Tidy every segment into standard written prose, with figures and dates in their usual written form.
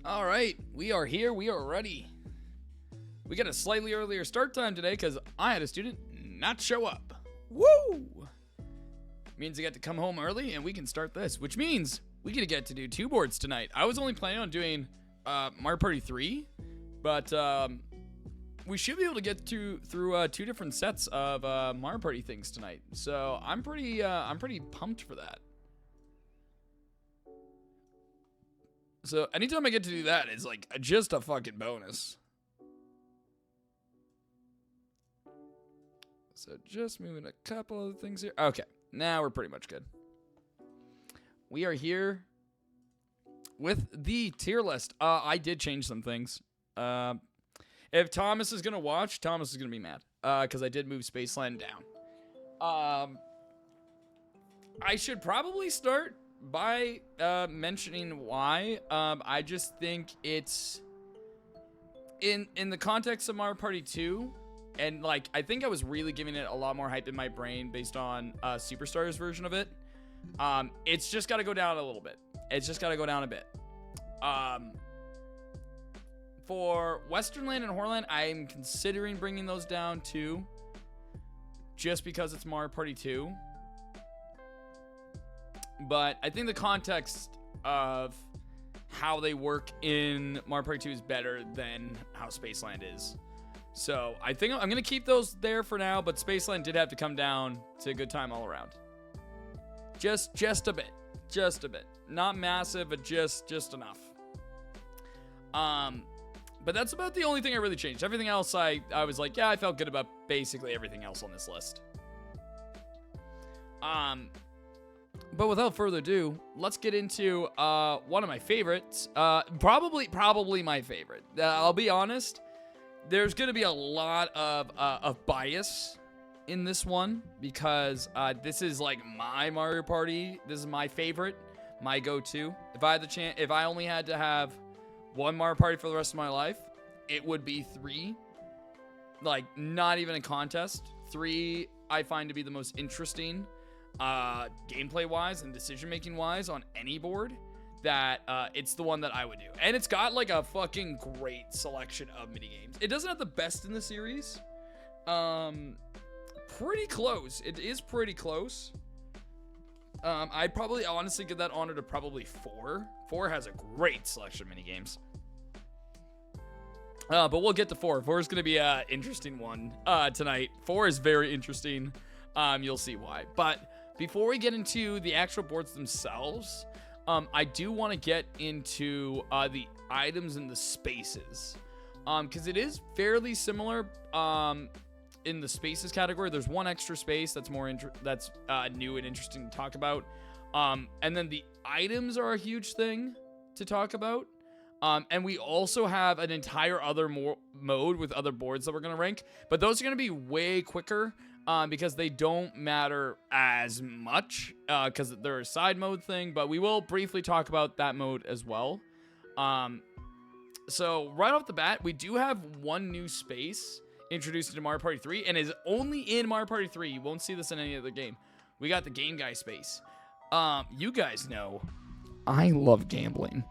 All right, we are here. We are ready. We got a slightly earlier start time today because I had a student not show up. Woo! Means I get to come home early and we can start this, which means we get to do 2 boards tonight. I was only planning on doing Mario Party 3, but we should be able to get through 2 different sets of Mario Party things tonight. So I'm pretty pumped for that. So anytime I get to do that, it's like just a fucking bonus. So just moving a couple of things here. Okay, now we're pretty much good. We are here with the tier list. I did change some things. If Thomas is going to watch, Thomas is going to be mad. Because I did move Spaceland down. I should probably start by mentioning why. I just think it's in the context of Mario Party 2, and like I think I was really giving it a lot more hype in my brain based on Superstars version of it. It's just got to go down a little bit. It's just got to go down a bit. For Western Land and Horrorland, I'm considering bringing those down too, just because it's Mario Party 2. But I think the context of how they work in Mario Party 2 is better than how Spaceland is. So I think I'm going to keep those there for now, but Spaceland did have to come down to a good time all around. Just a bit. Just a bit. Not massive, but just enough. But that's about the only thing I really changed. Everything else, I was like, yeah, I felt good about basically everything else on this list. But without further ado, let's get into one of my favorites. Probably my favorite. I'll be honest. There's going to be a lot of bias in this one because this is like my Mario Party. This is my favorite, my go-to. If I only had to have one Mario Party for the rest of my life, it would be 3. Like, not even a contest. 3 I find to be the most interesting gameplay-wise and decision-making-wise on any board, that it's the one that I would do. And it's got like a fucking great selection of minigames. It doesn't have the best in the series. Pretty close. It is pretty close. I'd probably honestly give that honor to probably 4. 4 has a great selection of minigames. But we'll get to 4. 4 is going to be an interesting one tonight. 4 is very interesting. You'll see why. But before we get into the actual boards themselves, I do want to get into the items and the spaces. Because it is fairly similar in the spaces category. There's one extra space that's more new and interesting to talk about. And then the items are a huge thing to talk about. And we also have an entire other mode with other boards that we're going to rank. But those are going to be way quicker. Because they don't matter as much, because they're a side mode thing, but we will briefly talk about that mode as well. So right off the bat, we do have one new space introduced into Mario Party 3, and is only in Mario Party 3. You won't see this in any other game. We got the Game Guy space. You guys know, I love gambling.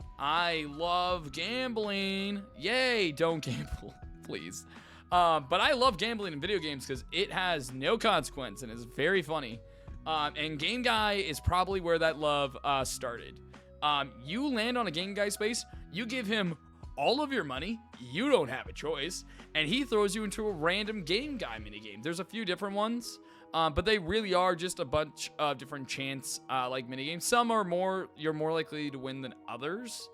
Yay, don't gamble, please. But I love gambling in video games because it has no consequence and is very funny. And Game Guy is probably where that love started. You land on a Game Guy space, you give him all of your money, you don't have a choice, and he throws you into a random Game Guy minigame. There's a few different ones, but they really are just a bunch of different chance like minigames. Some are you're more likely to win than others.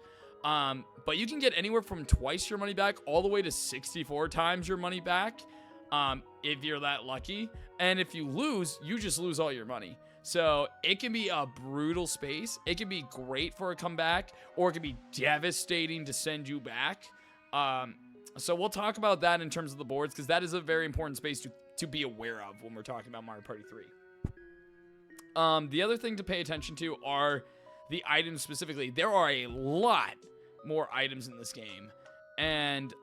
But you can get anywhere from twice your money back all the way to 64 times your money back if you're that lucky. And if you lose, you just lose all your money. So it can be a brutal space. It can be great for a comeback, or it can be devastating to send you back. So we'll talk about that in terms of the boards, because that is a very important space to be aware of when we're talking about Mario Party 3. The other thing to pay attention to are the items specifically. There are a lot more items in this game, and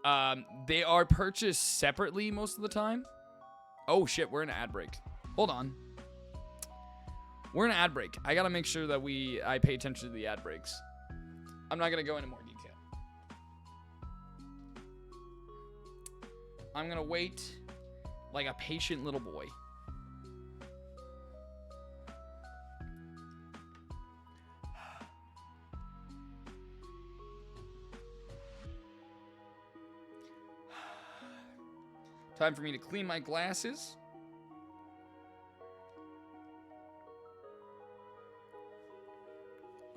they are purchased separately most of the time. Oh shit, we're in an ad break. Hold on. We're in an ad break. I gotta make sure that I pay attention to the ad breaks. I'm not gonna go into more detail. I'm going to wait like a patient little boy. Time for me to clean my glasses.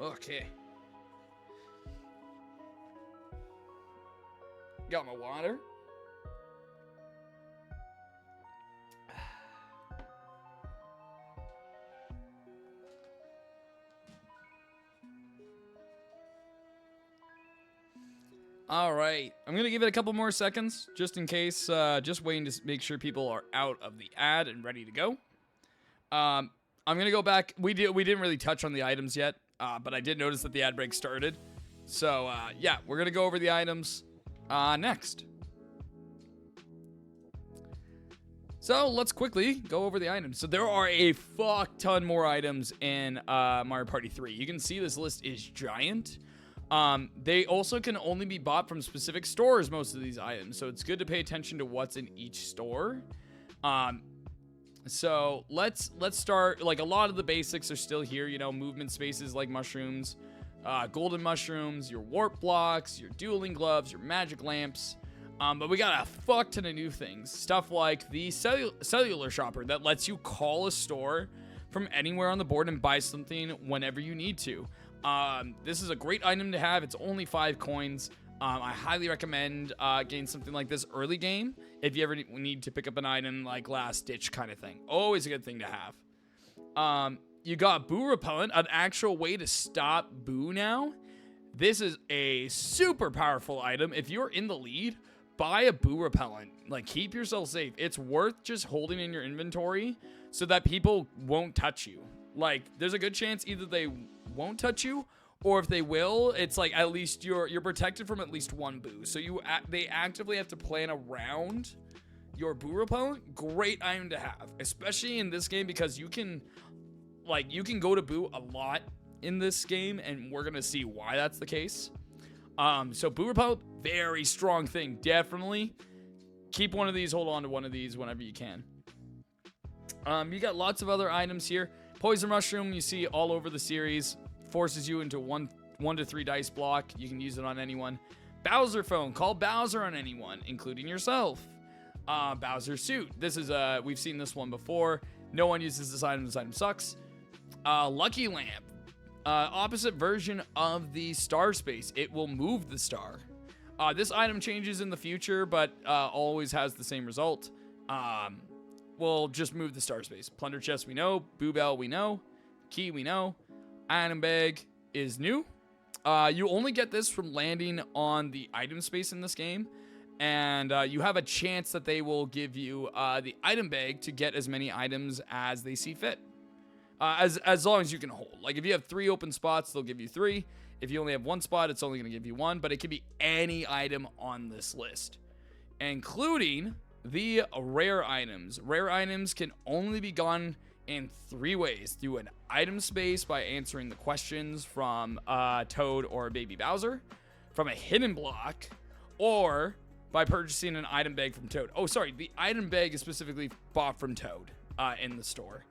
Okay. Got my water. All right, I'm gonna give it a couple more seconds just in case, just waiting to make sure people are out of the ad and ready to go. I'm gonna go back. We didn't really touch on the items yet, but I did notice that the ad break started. So, yeah, we're gonna go over the items next. So let's quickly go over the items. So there are a fuck ton more items in Mario Party 3. You can see this list is giant. They also can only be bought from specific stores, most of these items. So it's good to pay attention to what's in each store. So let's start. Like, a lot of the basics are still here. You know, movement spaces like mushrooms, golden mushrooms, your warp blocks, your dueling gloves, your magic lamps. But we got a fuck ton of new things. Stuff like the cellular shopper that lets you call a store from anywhere on the board and buy something whenever you need to. This is a great item to have. It's only 5 coins. I highly recommend getting something like this early game if you ever need to pick up an item like last ditch kind of thing. Always a good thing to have. You got Boo Repellent, an actual way to stop Boo now. This is a super powerful item. If you're in the lead, buy a Boo Repellent. Like, keep yourself safe. It's worth just holding in your inventory so that people won't touch you. Like, there's a good chance either they won't touch you, or if they will, it's like at least you're protected from at least one Boo. So they actively have to plan around your Boo Repellent. Great item to have, especially in this game, because you can go to Boo a lot in this game, and we're gonna see why that's the case. So Boo Repellent, very strong thing. Definitely keep one of these, hold on to one of these whenever you can. You got lots of other items here. Poison Mushroom, you see all over the series, forces you into 1 to 3 dice block. You can use it on anyone. Bowser Phone, call Bowser on anyone, including yourself. Bowser Suit, this is we've seen this one before. No one uses this item sucks. Lucky Lamp, opposite version of the star space. It will move the star. This item changes in the future, but always has the same result. We'll just move the star space. Plunder Chest, we know. Boo Bell, we know. Key, we know. Item Bag is new. You only get this from landing on the item space in this game. And you have a chance that they will give you the item bag to get as many items as they see fit. As long as you can hold. Like, if you have 3 open spots, they'll give you 3. If you only have 1 spot, it's only going to give you 1. But it can be any item on this list, including the rare items. Rare items can only be gotten in 3 ways: through an item space by answering the questions from Toad or Baby Bowser, from a hidden block, or by purchasing an item bag from Toad. Oh, sorry, the item bag is specifically bought from Toad in the store.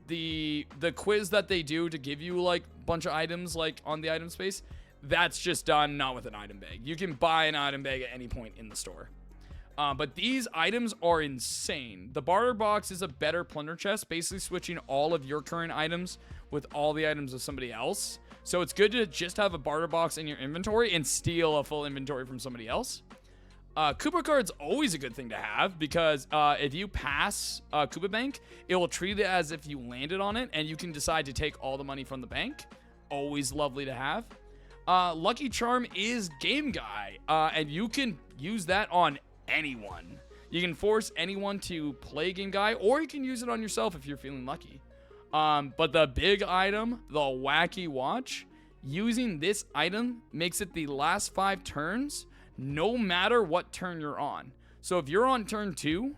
The quiz that they do to give you like a bunch of items like on the item space, that's just done not with an item bag. You can buy an item bag at any point in the store. But these items are insane. The barter box is a better plunder chest, basically switching all of your current items with all the items of somebody else. So it's good to just have a barter box in your inventory and steal a full inventory from somebody else. Koopa card's always a good thing to have, because if you pass Koopa Bank, it will treat it as if you landed on it, and you can decide to take all the money from the bank. Always lovely to have. Lucky Charm is Game Guy, and you can use that on anyone. You can force anyone to play Game Guy, or you can use it on yourself if you're feeling lucky. But the big item, the Wacky Watch, using this item makes it the last 5 turns, no matter what turn you're on. So if you're on turn 2,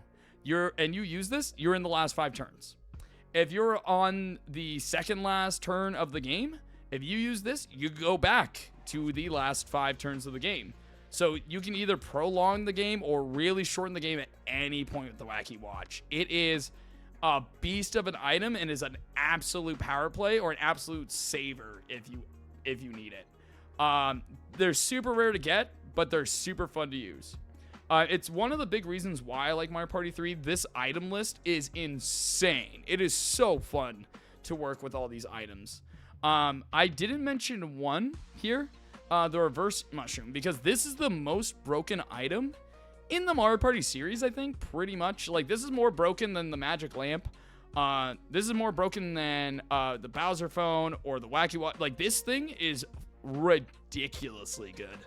and you use this, you're in the last 5 turns. If you're on the second last turn of the game, if you use this, you go back to the last 5 turns of the game. So you can either prolong the game or really shorten the game at any point with the Wacky Watch. It is a beast of an item and is an absolute power play or an absolute saver if you need it. They're super rare to get, but they're super fun to use. It's one of the big reasons why I like Mario Party 3. This item list is insane. It is so fun to work with all these items. I didn't mention one here, the reverse mushroom, because this is the most broken item in the Mario Party series, I think, pretty much. Like, this is more broken than the magic lamp. This is more broken than the Bowser phone or the Wacky Watch. Like, this thing is ridiculously good.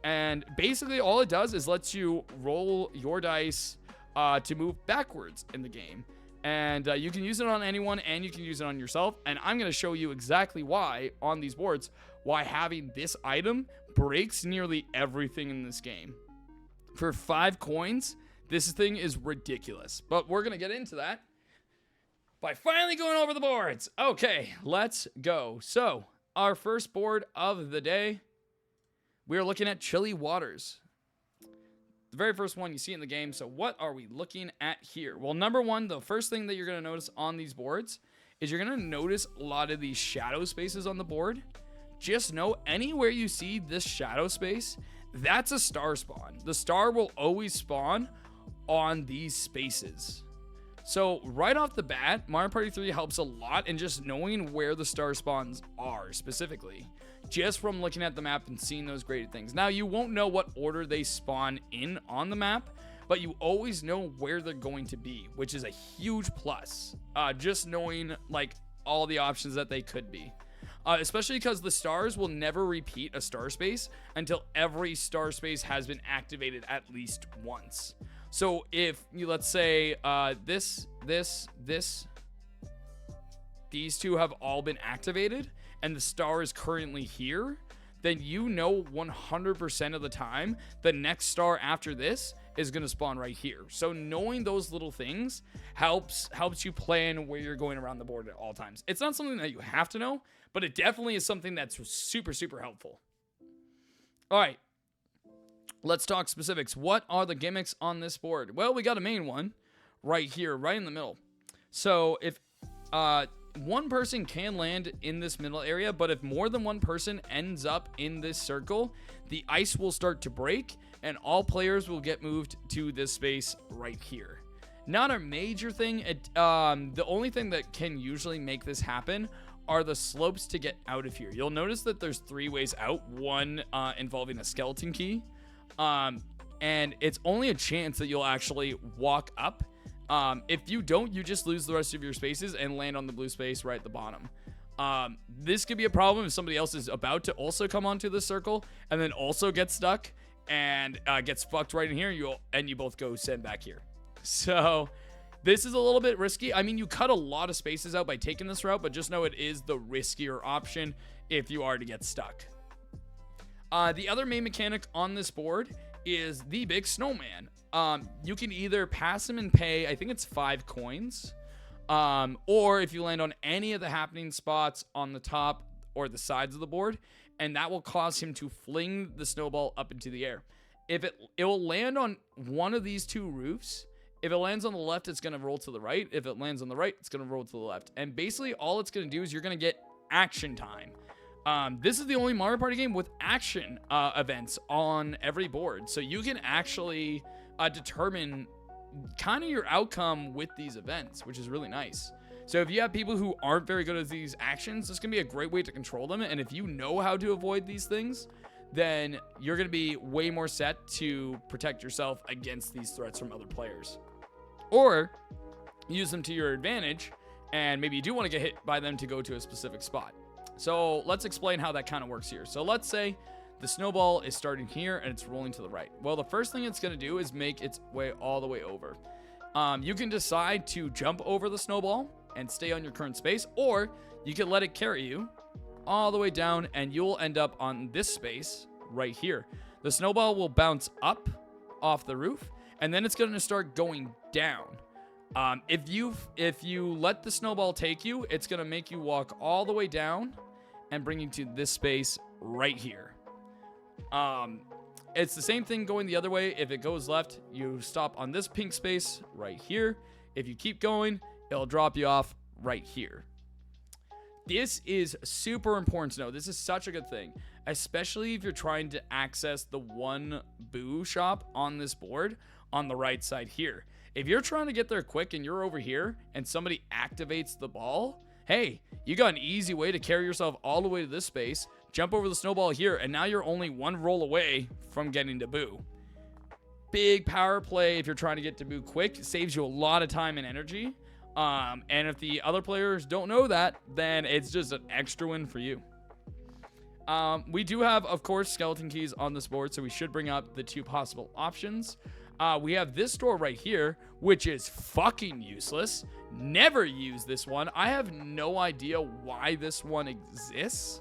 And basically all it does is lets you roll your dice to move backwards in the game. And you can use it on anyone, and you can use it on yourself. And I'm going to show you exactly why on these boards, why having this item breaks nearly everything in this game. For 5 coins, this thing is ridiculous. But we're going to get into that by finally going over the boards. Okay, let's go. So, our first board of the day, we are looking at Chilly Waters. The very first one you see in the game. So what are we looking at here? Well, number one, the first thing that you're going to notice on these boards is you're going to notice a lot of these shadow spaces on the board. Just know anywhere you see this shadow space, that's a star spawn. The star will always spawn on these spaces. So right off the bat, Mario Party 3 helps a lot in just knowing where the star spawns are specifically, just from looking at the map and seeing those graded things. Now, you won't know what order they spawn in on the map, but you always know where they're going to be, which is a huge plus. Just knowing like all the options that they could be. Especially because the stars will never repeat a star space until every star space has been activated at least once. So if you, let's say, these two have all been activated and the star is currently here, then you know 100% of the time the next star after this is going to spawn right here. So knowing those little things helps you plan where you're going around the board at all times. It's not something that you have to know, but it definitely is something that's super, super helpful. All right. Let's talk specifics. What are the gimmicks on this board? Well, we got a main one right here, right in the middle. So if one person can land in this middle area, but if more than one person ends up in this circle, the ice will start to break and all players will get moved to this space right here. Not a major thing. The only thing that can usually make this happen are the slopes to get out of here. You'll notice that there's 3 ways out, one involving a skeleton key. And it's only a chance that you'll actually walk up. If you don't, you just lose the rest of your spaces and land on the blue space right at the bottom. This could be a problem if somebody else is about to also come onto the circle and then also get stuck and gets fucked right in here, and you both go send back here. So this is a little bit risky. I mean, you cut a lot of spaces out by taking this route, but just know it is the riskier option if you are to get stuck. The other main mechanic on this board is the big snowman. You can either pass him and pay, I think it's 5 coins, or if you land on any of the happening spots on the top or the sides of the board, and that will cause him to fling the snowball up into the air. If it will land on one of these 2 roofs. If it lands on the left, it's going to roll to the right. If it lands on the right, it's going to roll to the left. And basically all it's going to do is you're going to get action time. This is the only Mario Party game with action events on every board. So you can actually determine kind of your outcome with these events, which is really nice. So if you have people who aren't very good at these actions, this can be a great way to control them. And if you know how to avoid these things, then you're going to be way more set to protect yourself against these threats from other players. Or use them to your advantage, and maybe you do want to get hit by them to go to a specific spot. So let's explain how that kind of works here. So let's say the snowball is starting here and it's rolling to the right. Well, the first thing it's going to do is make its way all the way over. You can decide to jump over the snowball and stay on your current space, or you can let it carry you all the way down and you'll end up on this space right here. The snowball will bounce up off the roof and then it's going to start going down. If you let the snowball take you, it's going to make you walk all the way down and bring you to this space right here. It's the same thing going the other way. If it goes left, you stop on this pink space right here. If you keep going, it'll drop you off right here. This is super important to know. This is such a good thing, especially if you're trying to access the one boo shop on this board on the right side here. If you're trying to get there quick and you're over here and somebody activates the ball, hey, you got an easy way to carry yourself all the way to this space, jump over the snowball here, and now you're only one roll away from getting to boo. Big power play if you're trying to get to boo quick. It saves you a lot of time and energy. And if the other players don't know that, then it's just an extra win for you. We do have, of course, skeleton keys on this board, so we should bring up the 2 possible options. We have this door right here, which is fucking useless. Never use this one. I have no idea why this one exists.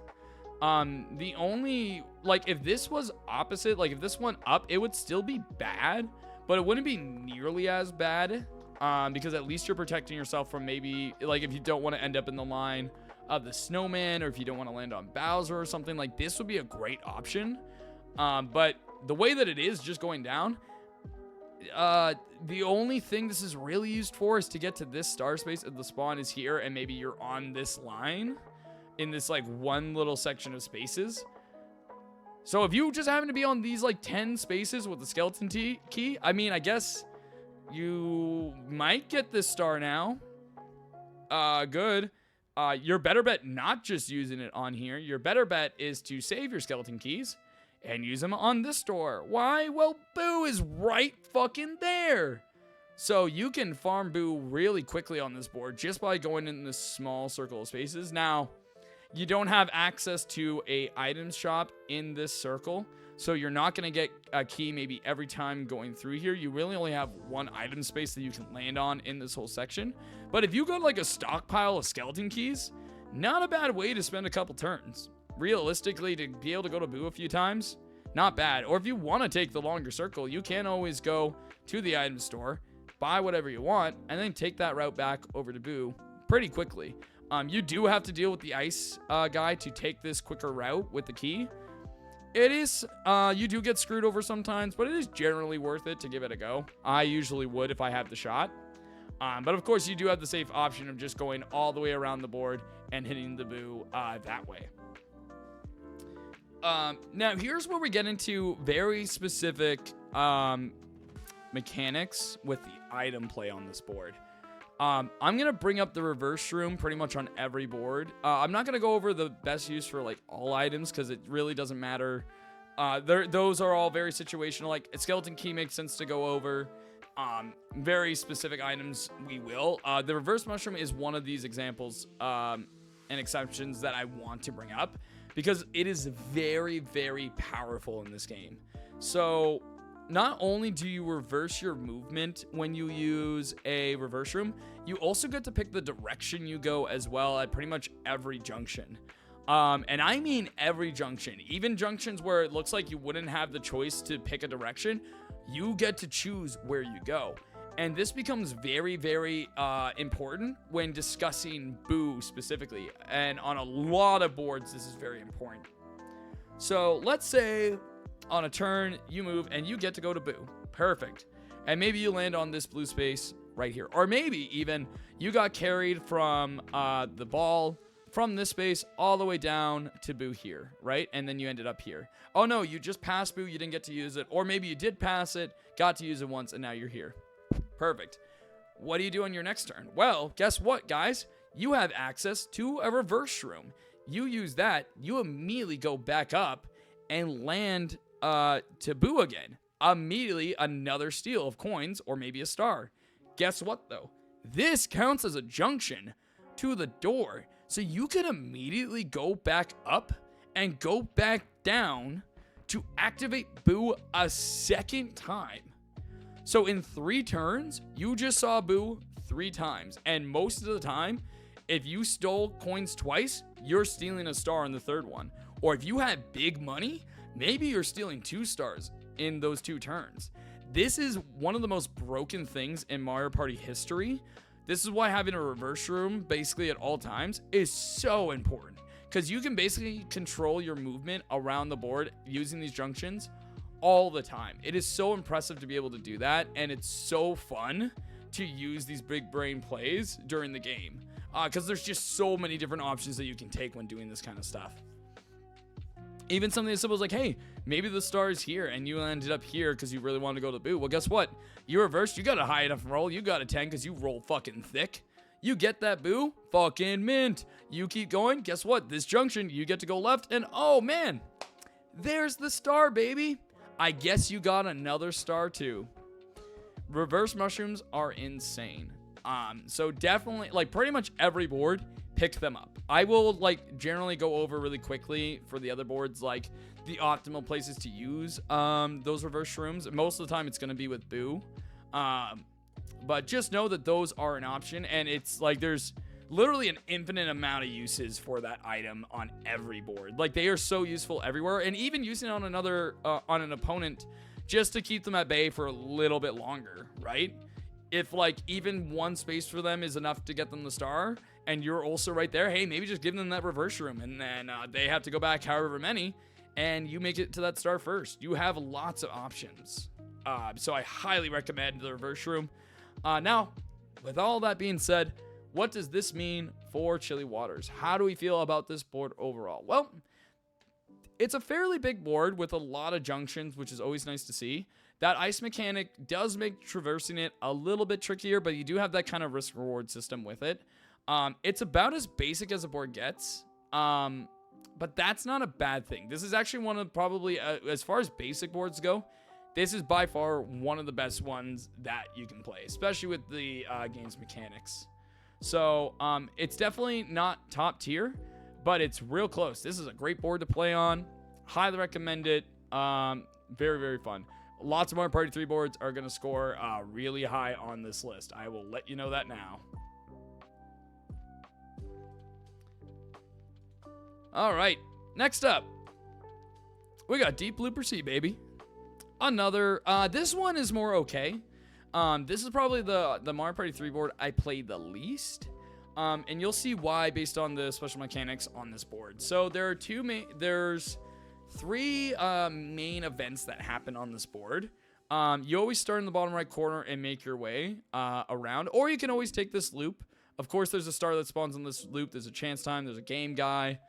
The only, like, if this was opposite, like if this went up, it would still be bad, but it wouldn't be nearly as bad. Because at least you're protecting yourself from maybe, like, if you don't want to end up in the line of the snowman, or if you don't want to land on Bowser or something, like this would be a great option. But the way that it is just going down, the only thing this is really used for is to get to this star space if the spawn is here and maybe you're on this line in this like one little section of spaces. So if you just happen to be on these like 10 spaces with the skeleton key, I mean, I guess you might get this star now. Good. Your better bet not just using it on here. Your better bet is to save your skeleton keys and use them on this door. Why? Well, Boo is right fucking there. So you can farm Boo really quickly on this board just by going in this small circle of spaces. Now, you don't have access to a item shop in this circle, so you're not going to get a key maybe every time going through here. You really only have one item space that you can land on in this whole section. But if you got like a stockpile of skeleton keys, not a bad way to spend a couple turns. Realistically, to be able to go to Boo a few times, not bad. Or if you want to take the longer circle, you can always go to the item store, buy whatever you want, and then take that route back over to Boo pretty quickly. You do have to deal with the ice guy to take this quicker route with the key. It is, you do get screwed over sometimes, but it is generally worth it to give it a go. I usually would if I had the shot. But of course, you do have the safe option of just going all the way around the board and hitting the Boo that way. Now, here's where we get into very specific mechanics with the item play on this board. I'm going to bring up the reverse room pretty much on every board. I'm not going to go over the best use for like all items because it really doesn't matter. Those are all very situational. Like a skeleton key makes sense to go over. Very specific items we will. The reverse mushroom is one of these examples and exceptions that I want to bring up because it is very, very powerful in this game. So not only do you reverse your movement when you use a reverse room, you also get to pick the direction you go as well at pretty much every junction. And I mean every junction, even junctions where it looks like you wouldn't have the choice to pick a direction, you get to choose where you go. And this becomes very, very important when discussing Boo specifically. And on a lot of boards, this is very important. So let's say on a turn, you move and you get to go to Boo. Perfect. And maybe you land on this blue space right here. Or maybe even you got carried from the ball from this space all the way down to Boo here, right? And then you ended up here. Oh no, you just passed Boo, you didn't get to use it. Or maybe you did pass it, got to use it once, and now you're here. Perfect. What do you do on your next turn? Well, guess what, guys? You have access to a reverse room. You use that, you immediately go back up and land to Boo again. Immediately another steal of coins or maybe a star. Guess what though? This counts as a junction to the door. So you can immediately go back up and go back down to activate Boo a second time. So in 3 turns, you just saw Boo 3 times. And most of the time, if you stole coins twice, you're stealing a star in the 3rd one. Or if you had big money, maybe you're stealing 2 stars in those 2 turns. This is one of the most broken things in Mario Party history. This is why having a reverse room basically at all times is so important. Because you can basically control your movement around the board using these junctions all the time. It is so impressive to be able to do that, and it's so fun to use these big brain plays during the game, because there's just so many different options that you can take when doing this kind of stuff. Even something as simple as like, hey, maybe the star is here and you ended up here because you really wanted to go to the boot. Well, guess what? You reversed. You got a high enough roll. You got a 10 because you roll fucking thick. You get that boo. Fucking mint. You keep going. Guess what? This junction, you get to go left. And oh, man, there's the star, baby. I guess you got another star, too. Reverse mushrooms are insane. So definitely, like, pretty much every board, pick them up. I will, like, generally go over really quickly for the other boards, like, the optimal places to use those reverse shrooms. Most of the time, it's going to be with Boo. But just know that those are an option, and it's, like, there's literally an infinite amount of uses for that item on every board. Like, they are so useful everywhere, and even using it on another, on an opponent just to keep them at bay for a little bit longer, right? If, like, even one space for them is enough to get them the star, and you're also right there, hey, maybe just give them that reverse room, and then they have to go back however many, and you make it to that star first. You have lots of options. So I highly recommend the reverse room. Now, with all that being said, what does this mean for Chilly Waters? How do we feel about this board overall? Well, it's a fairly big board with a lot of junctions, which is always nice to see. That ice mechanic does make traversing it a little bit trickier, but you do have that kind of risk-reward system with it. It's about as basic as a board gets, but that's not a bad thing. This is actually one of probably, as far as basic boards go, this is by far one of the best ones that you can play, especially with the game's mechanics. So it's definitely not top tier, but it's real close. This is a great board to play on. Highly recommend it. Very, very fun. Lots of Mario Party 3 boards are going to score really high on this list. I will let you know that now. All right, next up, we got Deep Blooper Sea, baby. Another, this one is more okay. This is probably the Mario Party 3 board I played the least. And you'll see why based on the special mechanics on this board. So there are three main events that happen on this board. You always start in the bottom right corner and make your way around, or you can always take this loop. Of course, there's a star that spawns on this loop. There's a chance time. There's a game guy.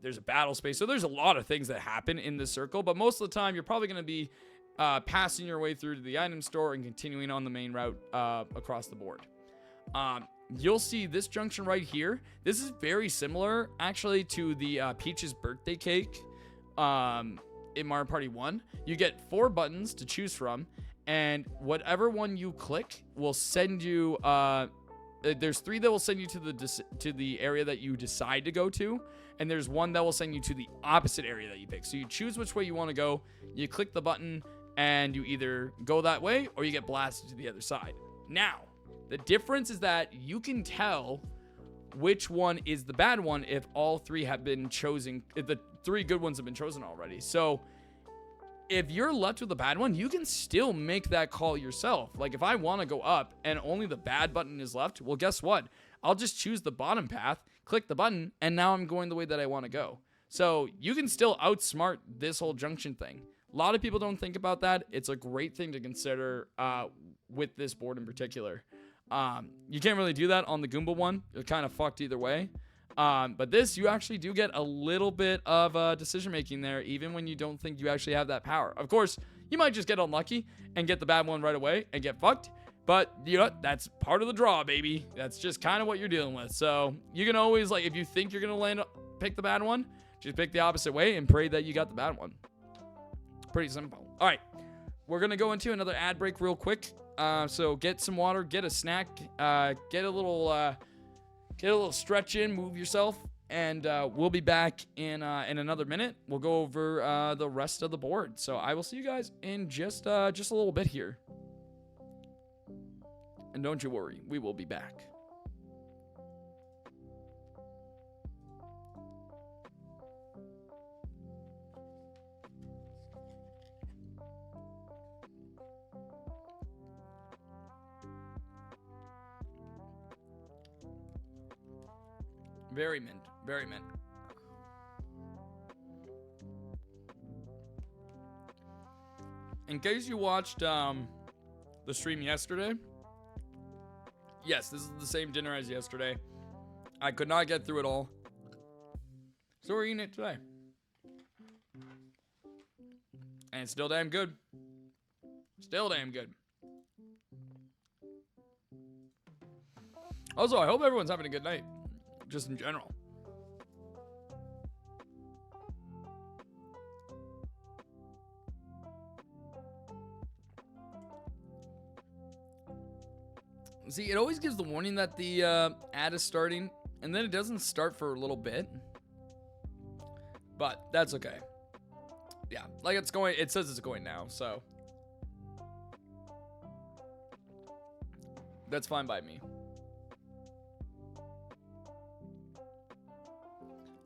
There's a battle space. So there's a lot of things that happen in this circle, but most of the time you're probably going to be passing your way through to the item store and continuing on the main route across the board. You'll see this junction right here. This is very similar actually to the Peach's birthday cake in Mario Party 1. You get 4 buttons to choose from, and whatever one you click will send you there's 3 that will send you to the area that you decide to go to, and there's 1 that will send you to the opposite area that you pick. So you choose which way you want to go, you click the button, and you either go that way or you get blasted to the other side. Now, the difference is that you can tell which one is the bad one if all 3 have been chosen, if the 3 good ones have been chosen already. So if you're left with the bad one, you can still make that call yourself. Like if I want to go up and only the bad button is left, well, guess what? I'll just choose the bottom path, click the button, and now I'm going the way that I want to go. So you can still outsmart this whole junction thing. A lot of people don't think about that. It's a great thing to consider with this board in particular. You can't really do that on the Goomba one. You're kind of fucked either way. But this, you actually do get a little bit of decision making there, even when you don't think you actually have that power. Of course, you might just get unlucky and get the bad one right away and get fucked. But you know, that's part of the draw, baby. That's just kind of what you're dealing with. So you can always, like, if you think you're gonna pick the bad one, just pick the opposite way and pray that you got the bad one. Pretty simple. All right, we're gonna go into another ad break real quick. So get some water, get a snack, get a little stretch in, move yourself, and we'll be back in another minute. We'll go over the rest of the board. So I will see you guys in just a little bit here. And don't you worry, we will be back. Very mint. Very mint. in case you watched the stream yesterday, yes, this is the same dinner as yesterday. I could not get through it all, so we're eating it today. And it's still damn good. Still damn good. Also, I hope everyone's having a good night. Just in general. See, it always gives the warning that the ad is starting, and then it doesn't start for a little bit. But that's okay. Yeah, like it's going, it says it's going now, so that's fine by me.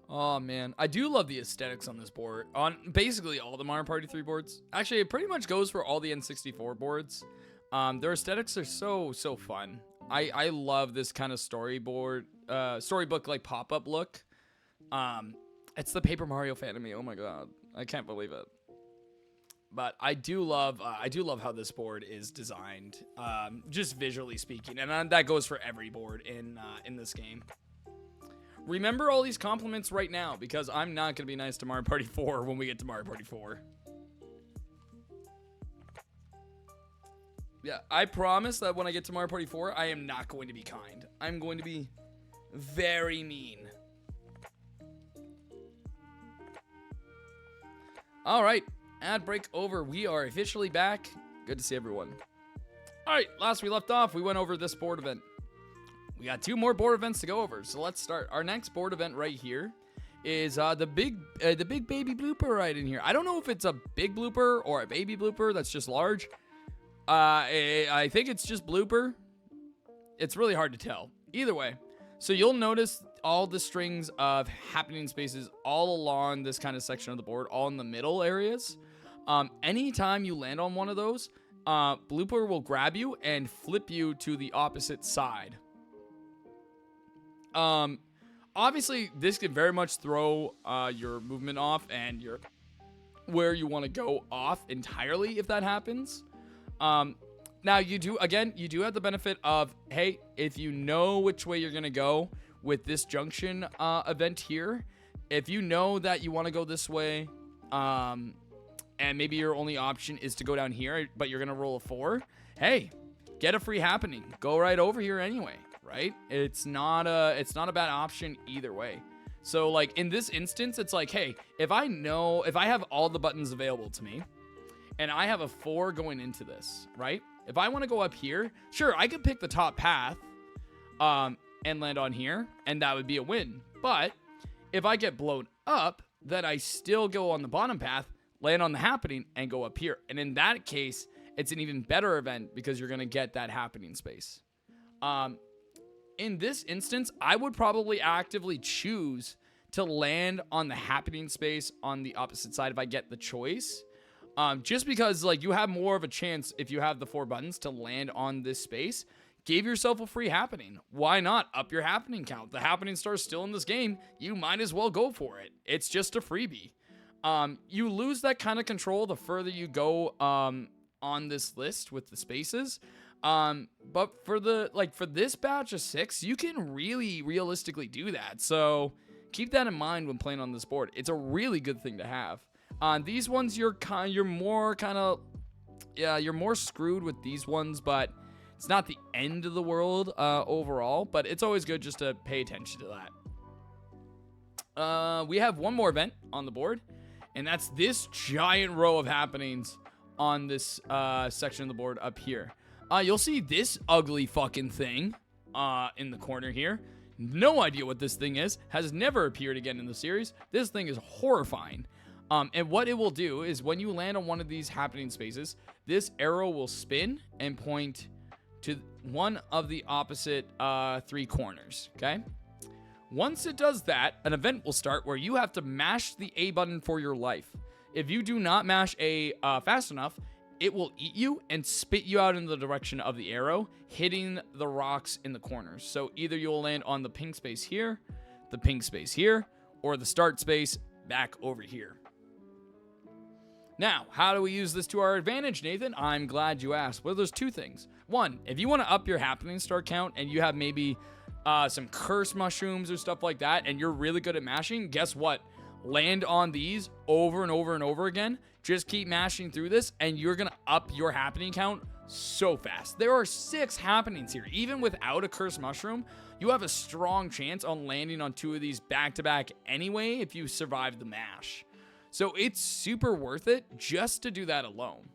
Oh man, I do love the aesthetics on this board, on basically all the Mario Party 3 boards. Actually, it pretty much goes for all the N64 boards. Their aesthetics are so fun. I love this kind of storyboard, storybook like pop-up look. It's the Paper Mario fan of me. Oh my god, I can't believe it. But I do love how this board is designed, just visually speaking, and that goes for every board in this game. Remember all these compliments right now, because I'm not gonna be nice to Mario Party 4 when we get to Mario Party 4. Yeah, I promise that when I get to Mario Party 4, I am not going to be kind. I'm going to be very mean. All right, ad break over. We are officially back. Good to see everyone. All right, last we left off, we went over this board event. We got 2 more board events to go over, so let's start. Our next board event right here is the big baby blooper right in here. I don't know if it's a big blooper or a baby blooper that's just large. I think it's just blooper. It's really hard to tell. Either way, so you'll notice all the strings of happening spaces all along this kind of section of the board, all in the middle areas. Anytime you land on one of those, blooper will grab you and flip you to the opposite side. Obviously this can very much throw your movement off and your where you want to go off entirely if that happens. Now you do have the benefit of, hey, if you know which way you're gonna go with this junction event here, if you know that you want to go this way, and maybe your only option is to go down here, but you're gonna roll a 4, hey, get a free happening, go right over here anyway. Right? It's not a bad option either way. So like in this instance, it's like, hey, if I have all the buttons available to me and I have a 4 going into this, right? If I want to go up here, sure, I could pick the top path and land on here, and that would be a win. But if I get blown up, then I still go on the bottom path, land on the happening, and go up here. And in that case, it's an even better event because you're going to get that happening space. In this instance, I would probably actively choose to land on the happening space on the opposite side if I get the choice. Just because like you have more of a chance if you have the 4 buttons to land on this space. Give yourself a free happening. Why not up your happening count? The happening star's still in this game. You might as well go for it. It's just a freebie. You lose that kind of control the further you go on this list with the spaces. But for this batch of 6, you can really realistically do that. So keep that in mind when playing on this board. It's a really good thing to have. On these ones, you're more screwed with these ones, but it's not the end of the world overall. But it's always good just to pay attention to that. We have one more event on the board, and that's this giant row of happenings on this section of the board up here. You'll see this ugly fucking thing in the corner here. No idea what this thing is. Has never appeared again in the series. This thing is horrifying. And what it will do is when you land on one of these happening spaces, this arrow will spin and point to one of the opposite 3 corners, okay? Once it does that, an event will start where you have to mash the A button for your life. If you do not mash A fast enough, it will eat you and spit you out in the direction of the arrow, hitting the rocks in the corners. So either you'll land on the pink space here, the pink space here, or the start space back over here. Now, how do we use this to our advantage, Nathan? I'm glad you asked. Well, there's two things. One, if you want to up your happening star count and you have maybe some curse mushrooms or stuff like that, and you're really good at mashing, guess what? Land on these over and over and over again. Just keep mashing through this, and you're going to up your happening count so fast. There are 6 happenings here. Even without a curse mushroom, you have a strong chance on landing on 2 of these back-to-back anyway if you survive the mash. So it's super worth it just to do that alone.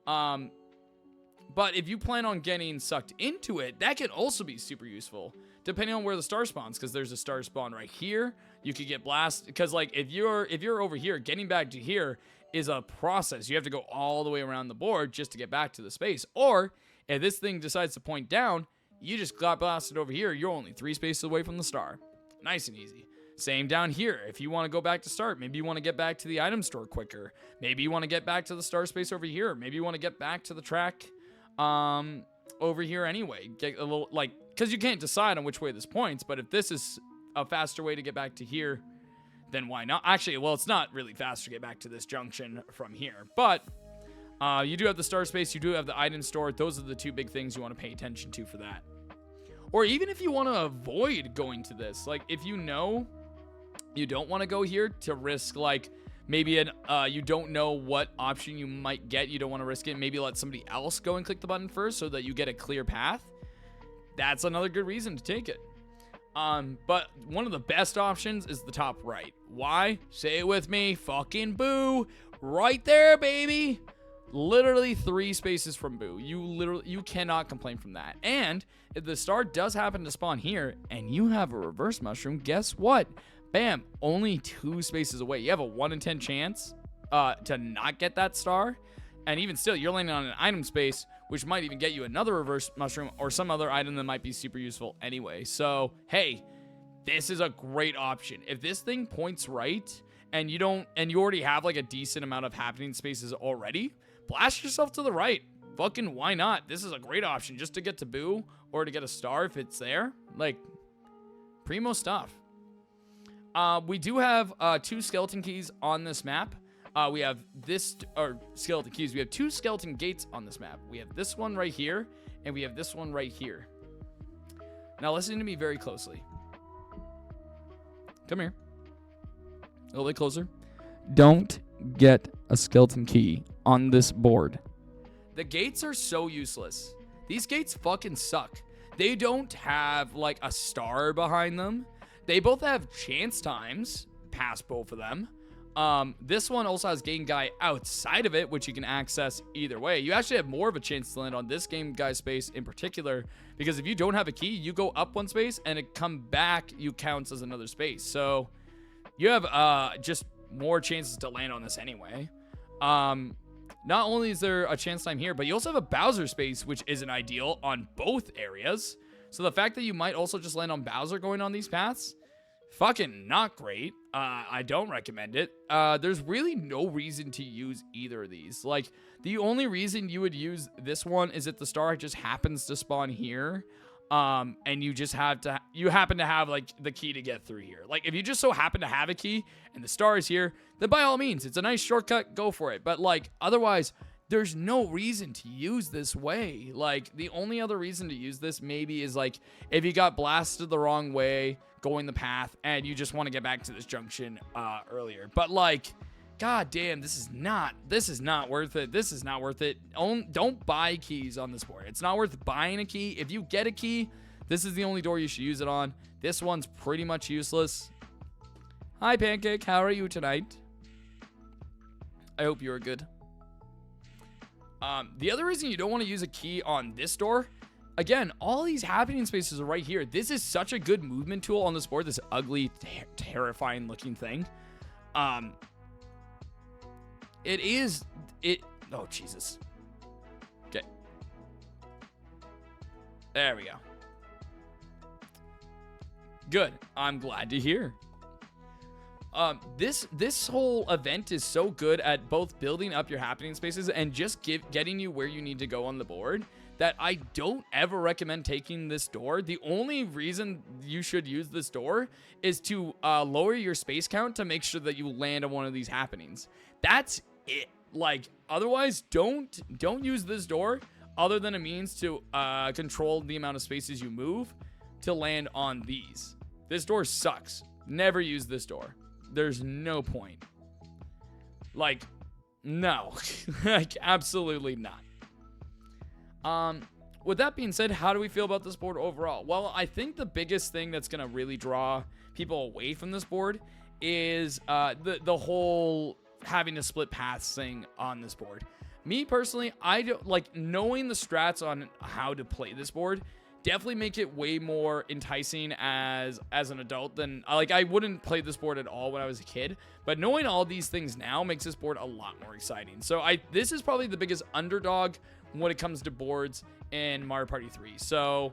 But if you plan on getting sucked into it, that can also be super useful, depending on where the star spawns, because there's a star spawn right here. You could get blasted, because like if you're over here, getting back to here is a process. You have to go all the way around the board just to get back to the space. Or if this thing decides to point down, you just got blasted over here. You're only 3 spaces away from the star. Nice and easy. Same down here. If you want to go back to start, maybe you want to get back to the item store quicker. Maybe you want to get back to the star space over here. Maybe you want to get back to the track over here anyway. Get a little, like, because you can't decide on which way this points, but if this is a faster way to get back to here, then why not? Actually, well, it's not really fast to get back to this junction from here, but you do have the star space, you do have the item store. Those are the 2 big things you want to pay attention to for that. Or even if you want to avoid going to this, like if you know you don't want to go here to risk, like maybe you don't know what option you might get, you don't want to risk it, maybe let somebody else go and click the button first so that you get a clear path. That's another good reason to take it. But one of the best options is the top right. Why? Say it with me. Fucking boo. Right there, baby. Literally 3 spaces from boo. You cannot complain from that. And if the star does happen to spawn here and you have a reverse mushroom, guess what? Bam, only 2 spaces away. You have a 1 in 10 chance to not get that star. And even still, you're landing on an item space, which might even get you another reverse mushroom or some other item that might be super useful anyway. So, hey, this is a great option. If this thing points right and you already have like a decent amount of happening spaces already, blast yourself to the right. Fucking why not? This is a great option just to get to boo or to get a star if it's there. Like, primo stuff. We do have 2 skeleton keys on this map. We have skeleton keys. We have 2 skeleton gates on this map. We have this one right here, and we have this one right here. Now listen to me very closely. Come here. A little bit closer. Don't get a skeleton key on this board. The gates are so useless. These gates fucking suck. They don't have like a star behind them. They both have chance times past both of them. This one also has game guy outside of it, which you can access either way. You actually have more of a chance to land on this game guy space in particular, because if you don't have a key, you go up 1 space and it come back, you counts as another space. So you have just more chances to land on this anyway. Not only is there a chance time here, but you also have a Bowser space, which isn't ideal on both areas. So the fact that you might also just land on Bowser going on these paths, fucking not great. I don't recommend it. There's really no reason to use either of these. Like, the only reason you would use this one is if the star just happens to spawn here, and you happen to have like the key to get through here. Like, if you just so happen to have a key and the star is here, then by all means, it's a nice shortcut, go for it. But like, otherwise, there's no reason to use this way. Like, the only other reason to use this maybe is like if you got blasted the wrong way going the path and you just want to get back to this junction earlier. But like, god damn, this is not worth it. This is not worth it. Don't buy keys on this board. It's not worth buying a key. If you get a key, this is the only door you should use it on. This one's pretty much useless. Hi Pancake, how are you tonight? I hope you are good. The other reason you don't want to use a key on this door, again, all these happening spaces are right here. This is such a good movement tool on this board, this ugly, terrifying looking thing. Oh, Jesus. Okay. There we go. Good. I'm glad to hear. This whole event is so good at both building up your happening spaces and just getting you where you need to go on the board that I don't ever recommend taking this door. The only reason you should use this door is to lower your space count to make sure that you land on one of these happenings. That's it. like, otherwise, don't use this door other than a means to control the amount of spaces you move to land on these. This door sucks. Never use this door. There's no point. Like, no. Like, absolutely not. With that being said, how do we feel about this board overall? Well, I think the biggest thing that's going to really draw people away from this board is the whole having to split paths thing on this board. Me personally, I don't like knowing the strats on how to play this board. Definitely make it way more enticing as an adult than, like, I wouldn't play this board at all when I was a kid, but knowing all these things now makes this board a lot more exciting. So this is probably the biggest underdog when it comes to boards in Mario Party 3. So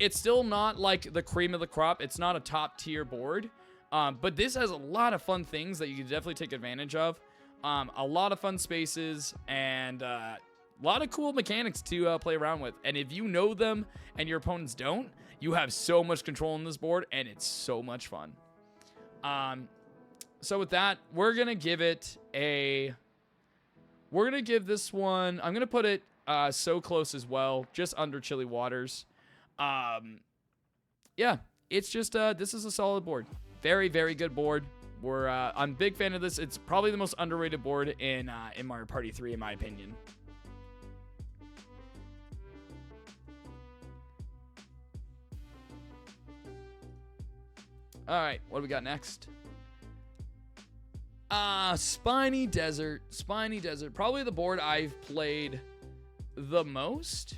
it's still not like the cream of the crop. It's not a top tier board, but this has a lot of fun things that you can definitely take advantage of. A lot of fun spaces and a lot of cool mechanics to play around with. And if you know them and your opponents don't, you have so much control on this board, and it's so much fun. So with that, we're going to give it a... We're going to give this one... I'm going to put it so close as well, just under Chilly Waters. Yeah, it's just... this is a solid board. Very, very good board. I'm a big fan of this. It's probably the most underrated board in Mario Party 3, in my opinion. All right, what do we got next? Spiny Desert. Spiny Desert. Probably the board I've played the most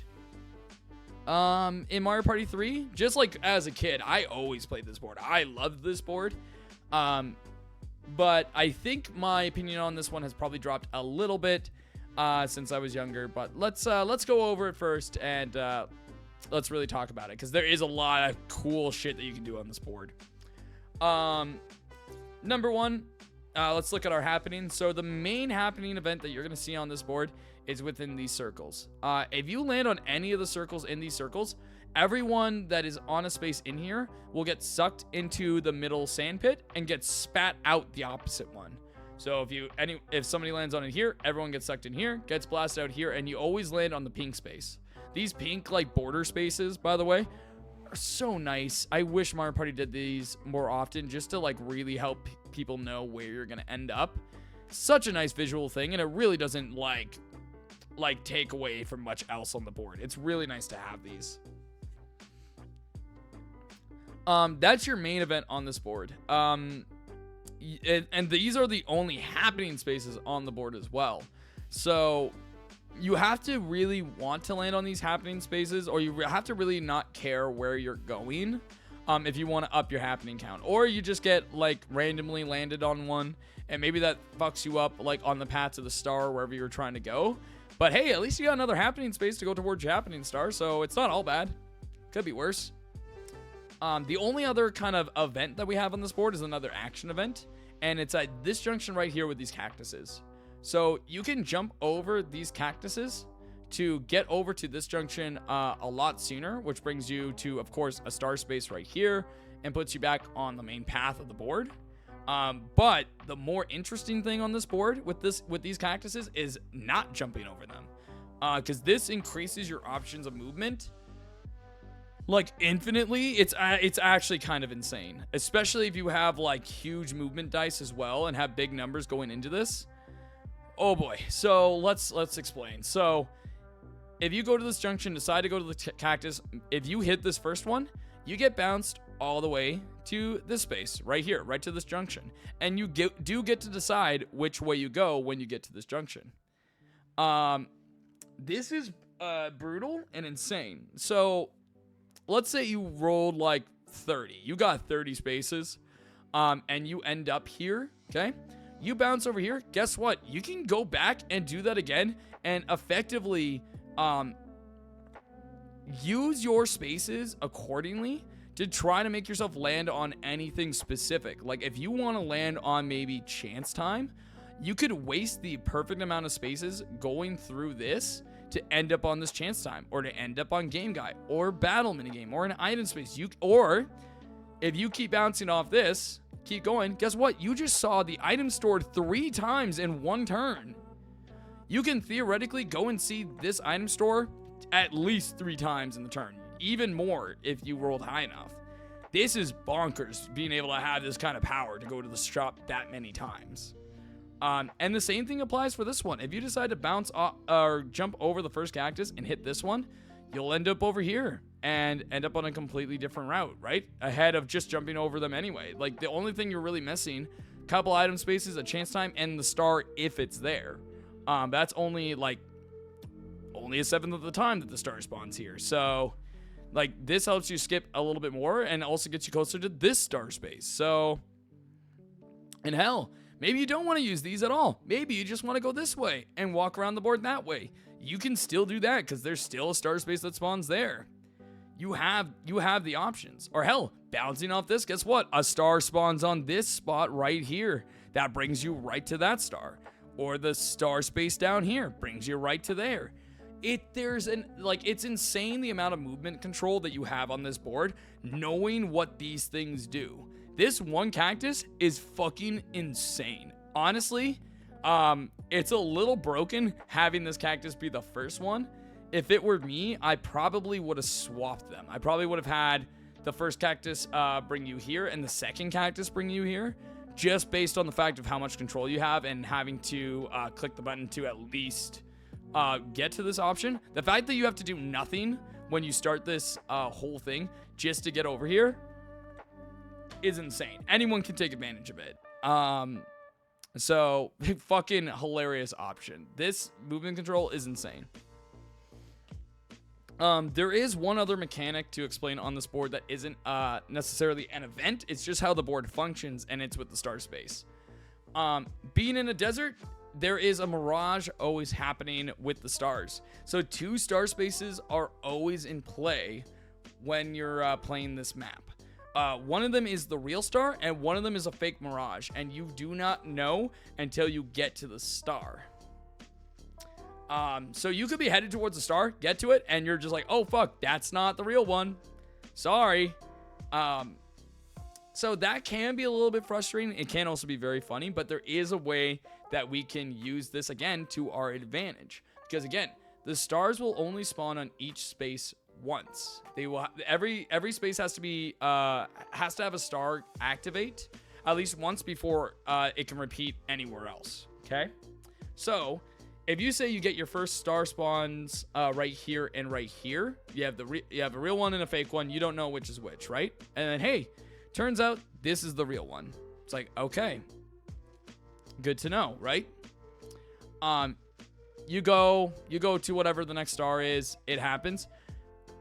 in Mario Party 3. Just like as a kid, I always played this board. I loved this board. But I think my opinion on this one has probably dropped a little bit since I was younger. But let's go over it first and let's really talk about it, because there is a lot of cool shit that you can do on this board. Number one, let's look at our happening. So the main happening event that you're going to see on this board is within these circles. If you land on any of the circles in these circles, everyone that is on a space in here will get sucked into the middle sand pit and get spat out the opposite one. So if somebody lands on it here, everyone gets sucked in here, gets blasted out here, and you always land on the pink space. These pink like border spaces, by the way, are so nice. I wish Mario Party did these more often, just to like really help people know where you're gonna end up. Such a nice visual thing, and it really doesn't like take away from much else on the board. It's really nice to have these. That's your main event on this board. And these are the only happening spaces on the board as well. So you have to really want to land on these happening spaces, or you have to really not care where you're going if you want to up your happening count. Or you just get like randomly landed on one, and maybe that fucks you up like on the path to the star, wherever you're trying to go. But hey, at least you got another happening space to go towards your happening star, so it's not all bad. Could be worse. The only other kind of event that we have on this board is another action event, and it's at this junction right here with these cactuses. So you can jump over these cactuses to get over to this junction a lot sooner, which brings you to, of course, a star space right here and puts you back on the main path of the board. But the more interesting thing on this board with these cactuses is not jumping over them, because this increases your options of movement like infinitely. It's actually kind of insane, especially if you have like huge movement dice as well and have big numbers going into this. Oh boy. So let's explain. So if you go to this junction, decide to go to the cactus, if you hit this first one, you get bounced all the way to this space right here, right to this junction. And you do get to decide which way you go when you get to this junction. This is brutal and insane. So let's say you rolled like 30. You got 30 spaces, and you end up here, okay? You bounce over here. Guess what? You can go back and do that again and effectively use your spaces accordingly to try to make yourself land on anything specific. Like if you want to land on maybe chance time, you could waste the perfect amount of spaces going through this to end up on this chance time, or to end up on game guy, or battle minigame, or an item space. Or if you keep bouncing off this, keep going. Guess what? You just saw the item stored 3 times in one turn. You can theoretically go and see this item store at least 3 times in the turn. Even more if you rolled high enough. This is bonkers, being able to have this kind of power to go to the shop that many times. And the same thing applies for this one. If you decide to bounce off, or jump over the first cactus and hit this one, you'll end up over here and end up on a completely different route, right? Ahead of just jumping over them anyway. Like, the only thing you're really missing, couple item spaces, a chance time, and the star if it's there. That's only a 7th of the time that the star spawns here. So, like, this helps you skip a little bit more and also gets you closer to this star space. So, and hell, maybe you don't want to use these at all. Maybe you just want to go this way and walk around the board that way. You can still do that because there's still a star space that spawns there. You have the options. Or hell, bouncing off this, guess what? A star spawns on this spot right here. That brings you right to that star. Or the star space down here brings you right to there. It's insane the amount of movement control that you have on this board, knowing what these things do. This one cactus is fucking insane. Honestly, it's a little broken having this cactus be the first one. If it were me, I probably would have swapped them. I probably would have had the first cactus bring you here and the second cactus bring you here, just based on the fact of how much control you have and having to click the button to at least get to this option. The fact that you have to do nothing when you start this whole thing just to get over here is insane. Anyone can take advantage of it. So fucking hilarious option. This movement control is insane. There is one other mechanic to explain on this board that isn't necessarily an event. It's just how the board functions, and it's with the star space. Being in a desert, there is a mirage always happening with the stars. So 2 star spaces are always in play when you're playing this map. One of them is the real star, and one of them is a fake mirage, and you do not know until you get to the star. So you could be headed towards the star, get to it, and you're just like, oh fuck, that's not the real one. Sorry. So that can be a little bit frustrating. It can also be very funny, but there is a way that we can use this again to our advantage. Because again, the stars will only spawn on each space once. They will every space has to have a star activate at least once before it can repeat anywhere else. Okay, so if you say you get your first star spawns right here and right here, you have a real one and a fake one. You don't know which is which, right? And then hey, turns out this is the real one. It's like, okay, good to know, right? You go to whatever the next star is. It happens.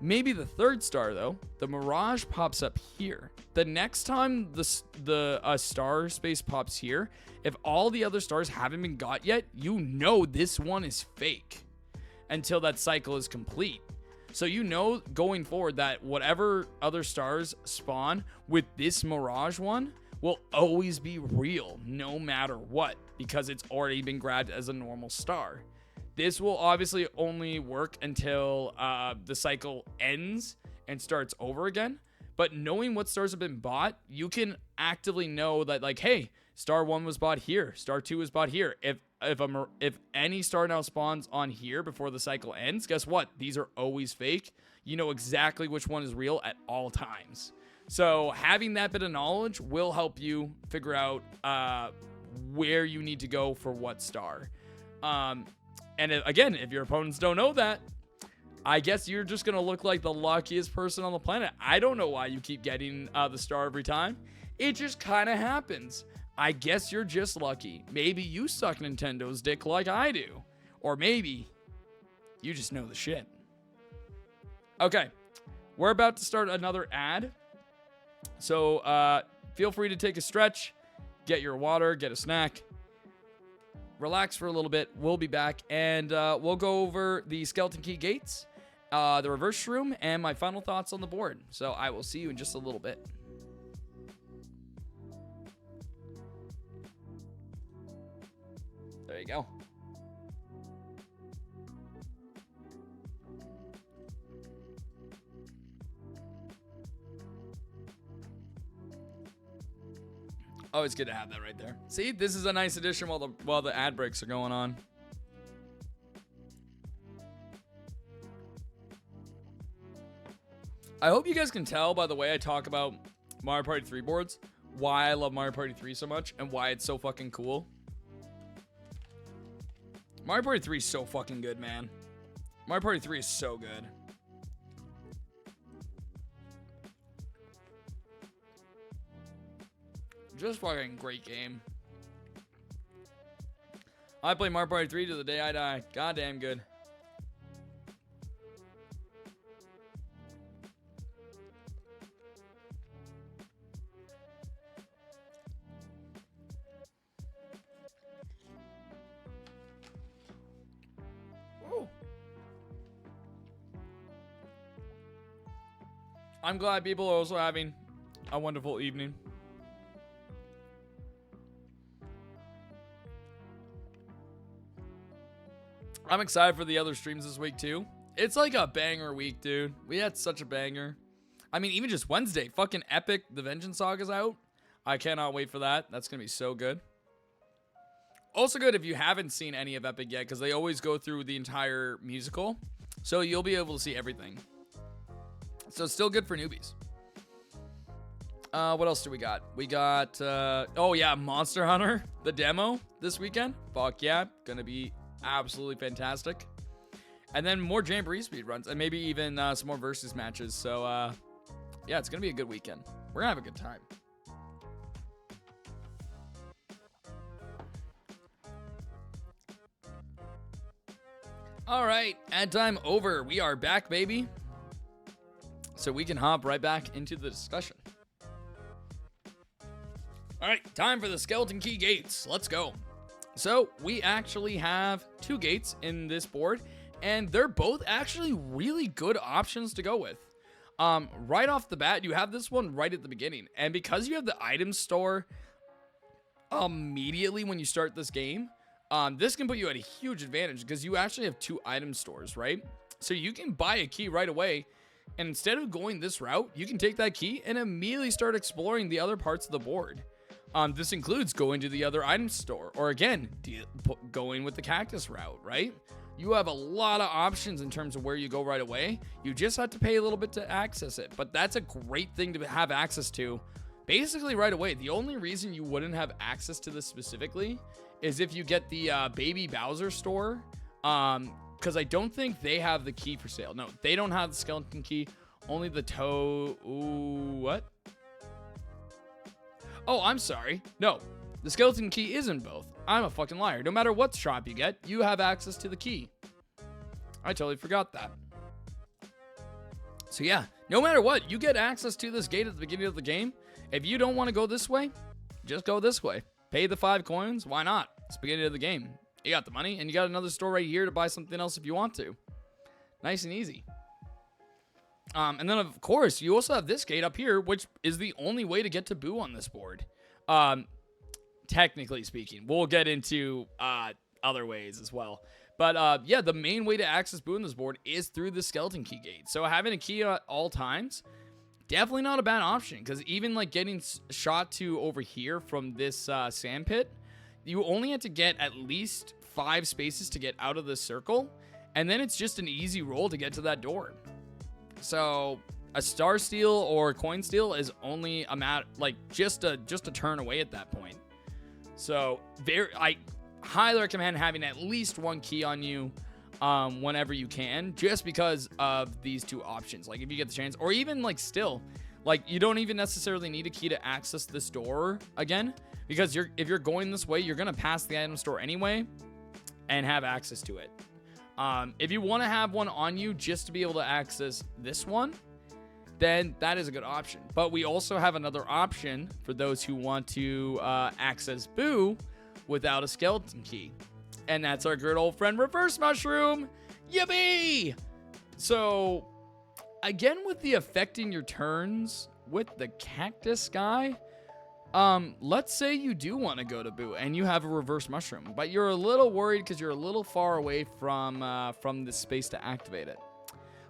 Maybe the third star, though, the mirage pops up here. The next time the star space pops here, if all the other stars haven't been got yet, you know this one is fake until that cycle is complete. So you know going forward that whatever other stars spawn with this mirage one will always be real no matter what, because it's already been grabbed as a normal star. This will obviously only work until the cycle ends and starts over again. But knowing what stars have been bought, you can actively know that, like, hey, star 1 was bought here, star 2 was bought here. If any star now spawns on here before the cycle ends, guess what? These are always fake. You know exactly which one is real at all times. So having that bit of knowledge will help you figure out where you need to go for what star. And again, if your opponents don't know that, I guess you're just going to look like the luckiest person on the planet. I don't know why you keep getting the star every time. It just kind of happens. I guess you're just lucky. Maybe you suck Nintendo's dick like I do. Or maybe you just know the shit. Okay, we're about to start another ad. So feel free to take a stretch, get your water, get a snack. Relax for a little bit. We'll be back, and we'll go over the skeleton key gates, the reverse room, and my final thoughts on the board. So I will see you in just a little bit. There you go. Always good to have that right there. See, this is a nice addition while the ad breaks are going on. I hope you guys can tell by the way I talk about Mario Party 3 boards why I love Mario Party 3 so much and why it's so fucking cool. Mario Party 3 is so fucking good, man. Mario Party 3 is so good. Just fucking great game. I play Mario Party 3 to the day I die. Goddamn good. Woo. I'm glad people are also having a wonderful evening. I'm excited for the other streams this week, too. It's like a banger week, dude. We had such a banger. I mean, even just Wednesday. Fucking epic. The Vengeance Saga's out. I cannot wait for that. That's going to be so good. Also good if you haven't seen any of Epic yet, because they always go through the entire musical. So you'll be able to see everything. So it's still good for newbies. What else do we got? We got, oh yeah, Monster Hunter, the demo this weekend. Fuck yeah. Gonna be absolutely fantastic. And then more Jamboree speed runs and maybe even some more versus matches. So yeah, it's gonna be a good weekend. We're gonna have a good time. All right, ad time over. We are back, baby. So we can hop right back into the discussion. All right, time for the skeleton key gates. Let's go. So we actually have 2 gates in this board, and they're both actually really good options to go with. Right off the bat, you have this one right at the beginning, and because you have the item store immediately when you start this game, this can put you at a huge advantage because you actually have 2 item stores, right? So you can buy a key right away, and instead of going this route, you can take that key and immediately start exploring the other parts of the board. This includes going to the other item store, or again, going with the cactus route, right? You have a lot of options in terms of where you go right away. You just have to pay a little bit to access it, but that's a great thing to have access to basically right away. The only reason you wouldn't have access to this specifically is if you get the Baby Bowser store, because I don't think they have the key for sale. No, they don't have the skeleton key, only the toe. Ooh, what? Oh, I'm sorry. No, the skeleton key isn't both. I'm a fucking liar. No matter what shop you get, you have access to the key. I totally forgot that. So yeah, no matter what, you get access to this gate at the beginning of the game. If you don't want to go this way, just go this way. Pay the 5 coins. Why not? It's the beginning of the game. You got the money, and you got another store right here to buy something else if you want to. Nice and easy. And then, of course, you also have this gate up here, which is the only way to get to Boo on this board. Technically speaking. We'll get into other ways as well. But, yeah, the main way to access Boo on this board is through the skeleton key gate. So having a key at all times, definitely not a bad option. Because even, like, getting shot to over here from this sand pit, you only have to get at least 5 spaces to get out of the circle. And then it's just an easy roll to get to that door. So a star steal or coin steal is only just a turn away at that point. So I highly recommend having at least 1 key on you whenever you can, just because of these 2 options. Like if you get the chance, or even like still, like you don't even necessarily need a key to access this door again, because if you're going this way, you're gonna pass the item store anyway and have access to it. If you want to have one on you just to be able to access this one, then that is a good option. But we also have another option for those who want to access Boo without a skeleton key. And that's our good old friend Reverse Mushroom. Yippee! So, again, with the affecting your turns with the cactus guy, let's say you do want to go to Boo and you have a Reverse Mushroom, but you're a little worried because you're a little far away from this space to activate it.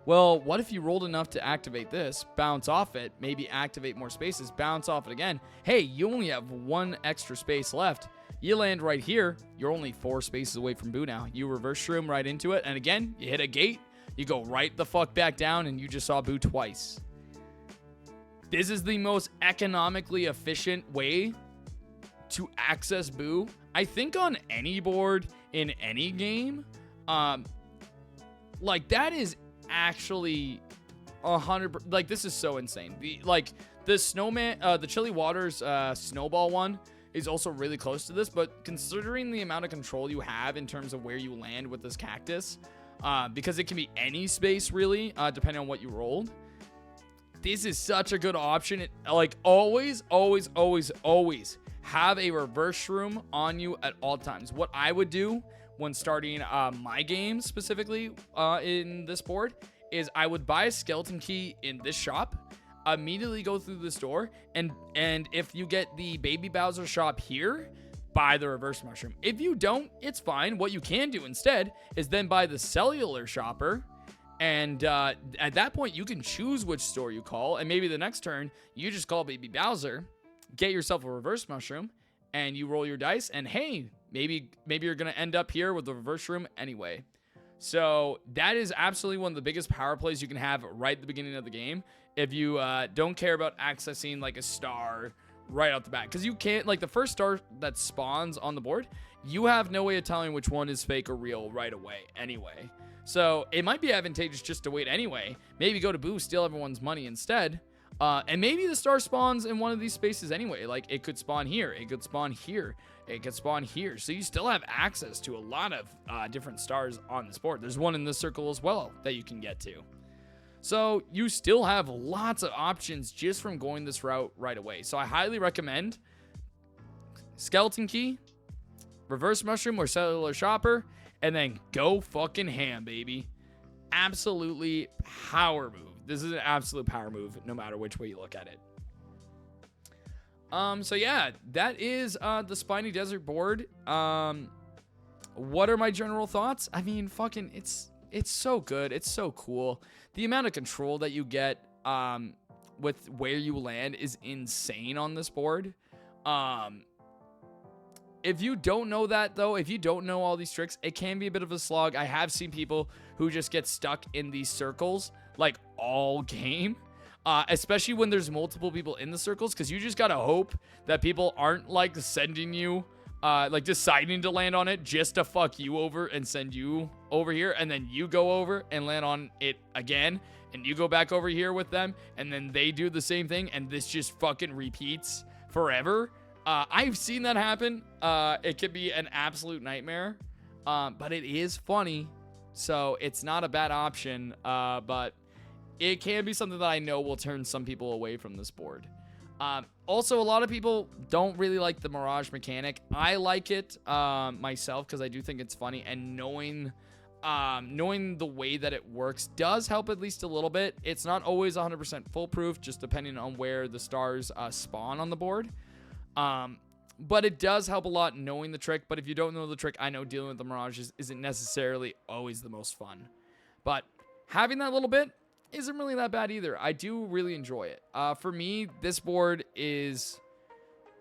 Well, what if you rolled enough to activate this, bounce off it, maybe activate more spaces, bounce off it again? Hey, you only have 1 extra space left. You land right here. You're only 4 spaces away from Boo now. You reverse shroom right into it. And again, you hit a gate. You go right the fuck back down and you just saw Boo twice. This is the most economically efficient way to access Boo, I think, on any board in any game. Like, that is actually 100%. Like, this is so insane. The snowman, the Chilly Waters snowball one is also really close to this, but considering the amount of control you have in terms of where you land with this cactus, because it can be any space really, depending on what you rolled, this is such a good option. Like, always have a reverse shroom on you at all times. What I would do when starting my game specifically in this board is I would buy a skeleton key in this shop, immediately go through this door, and if you get the Baby Bowser shop here, buy the reverse mushroom. If you don't, it's fine. What you can do instead is then buy the cellular shopper, and at that point you can choose which store you call, and maybe the next turn you just call Baby Bowser, get yourself a reverse mushroom, and you roll your dice, and hey, maybe you're gonna end up here with the reverse room anyway. So that is absolutely one of the biggest power plays you can have right at the beginning of the game if you don't care about accessing like a star right off the bat, because you can't, like, the first star that spawns on the board, you have no way of telling which one is fake or real right away anyway. So it might be advantageous just to wait anyway, maybe go to Boo, steal everyone's money instead, and maybe the star spawns in one of these spaces anyway. Like, it could spawn here, it could spawn here, it could spawn here, so you still have access to a lot of different stars on this board. There's one in this circle as well that you can get to. So you still have lots of options just from going this route right away. So I highly recommend skeleton key, reverse mushroom or cellular shopper, and then go fucking ham, baby. Absolutely power move. This is an absolute power move no matter which way you look at it. So yeah, that is the Spiny Desert board. What are my general thoughts? I mean, fucking, it's so good. It's so cool. The amount of control that you get with where you land is insane on this board. If you don't know that, though, if you don't know all these tricks, it can be a bit of a slog. I have seen people who just get stuck in these circles like all game, especially when there's multiple people in the circles, because you just gotta hope that people aren't like sending you like deciding to land on it just to fuck you over and send you over here, and then you go over and land on it again, and you go back over here with them, and then they do the same thing, and this just fucking repeats forever. I've seen that happen. It could be an absolute nightmare, but it is funny, so it's not a bad option, but it can be something that I know will turn some people away from this board. Also, a lot of people don't really like the Mirage mechanic. I like it myself because I do think it's funny, and knowing the way that it works does help at least a little bit. It's not always 100% foolproof, just depending on where the stars spawn on the board. But it does help a lot knowing the trick. But if you don't know the trick, I know dealing with the Mirages isn't necessarily always the most fun. But having that little bit isn't really that bad either. I do really enjoy it. For me, this board is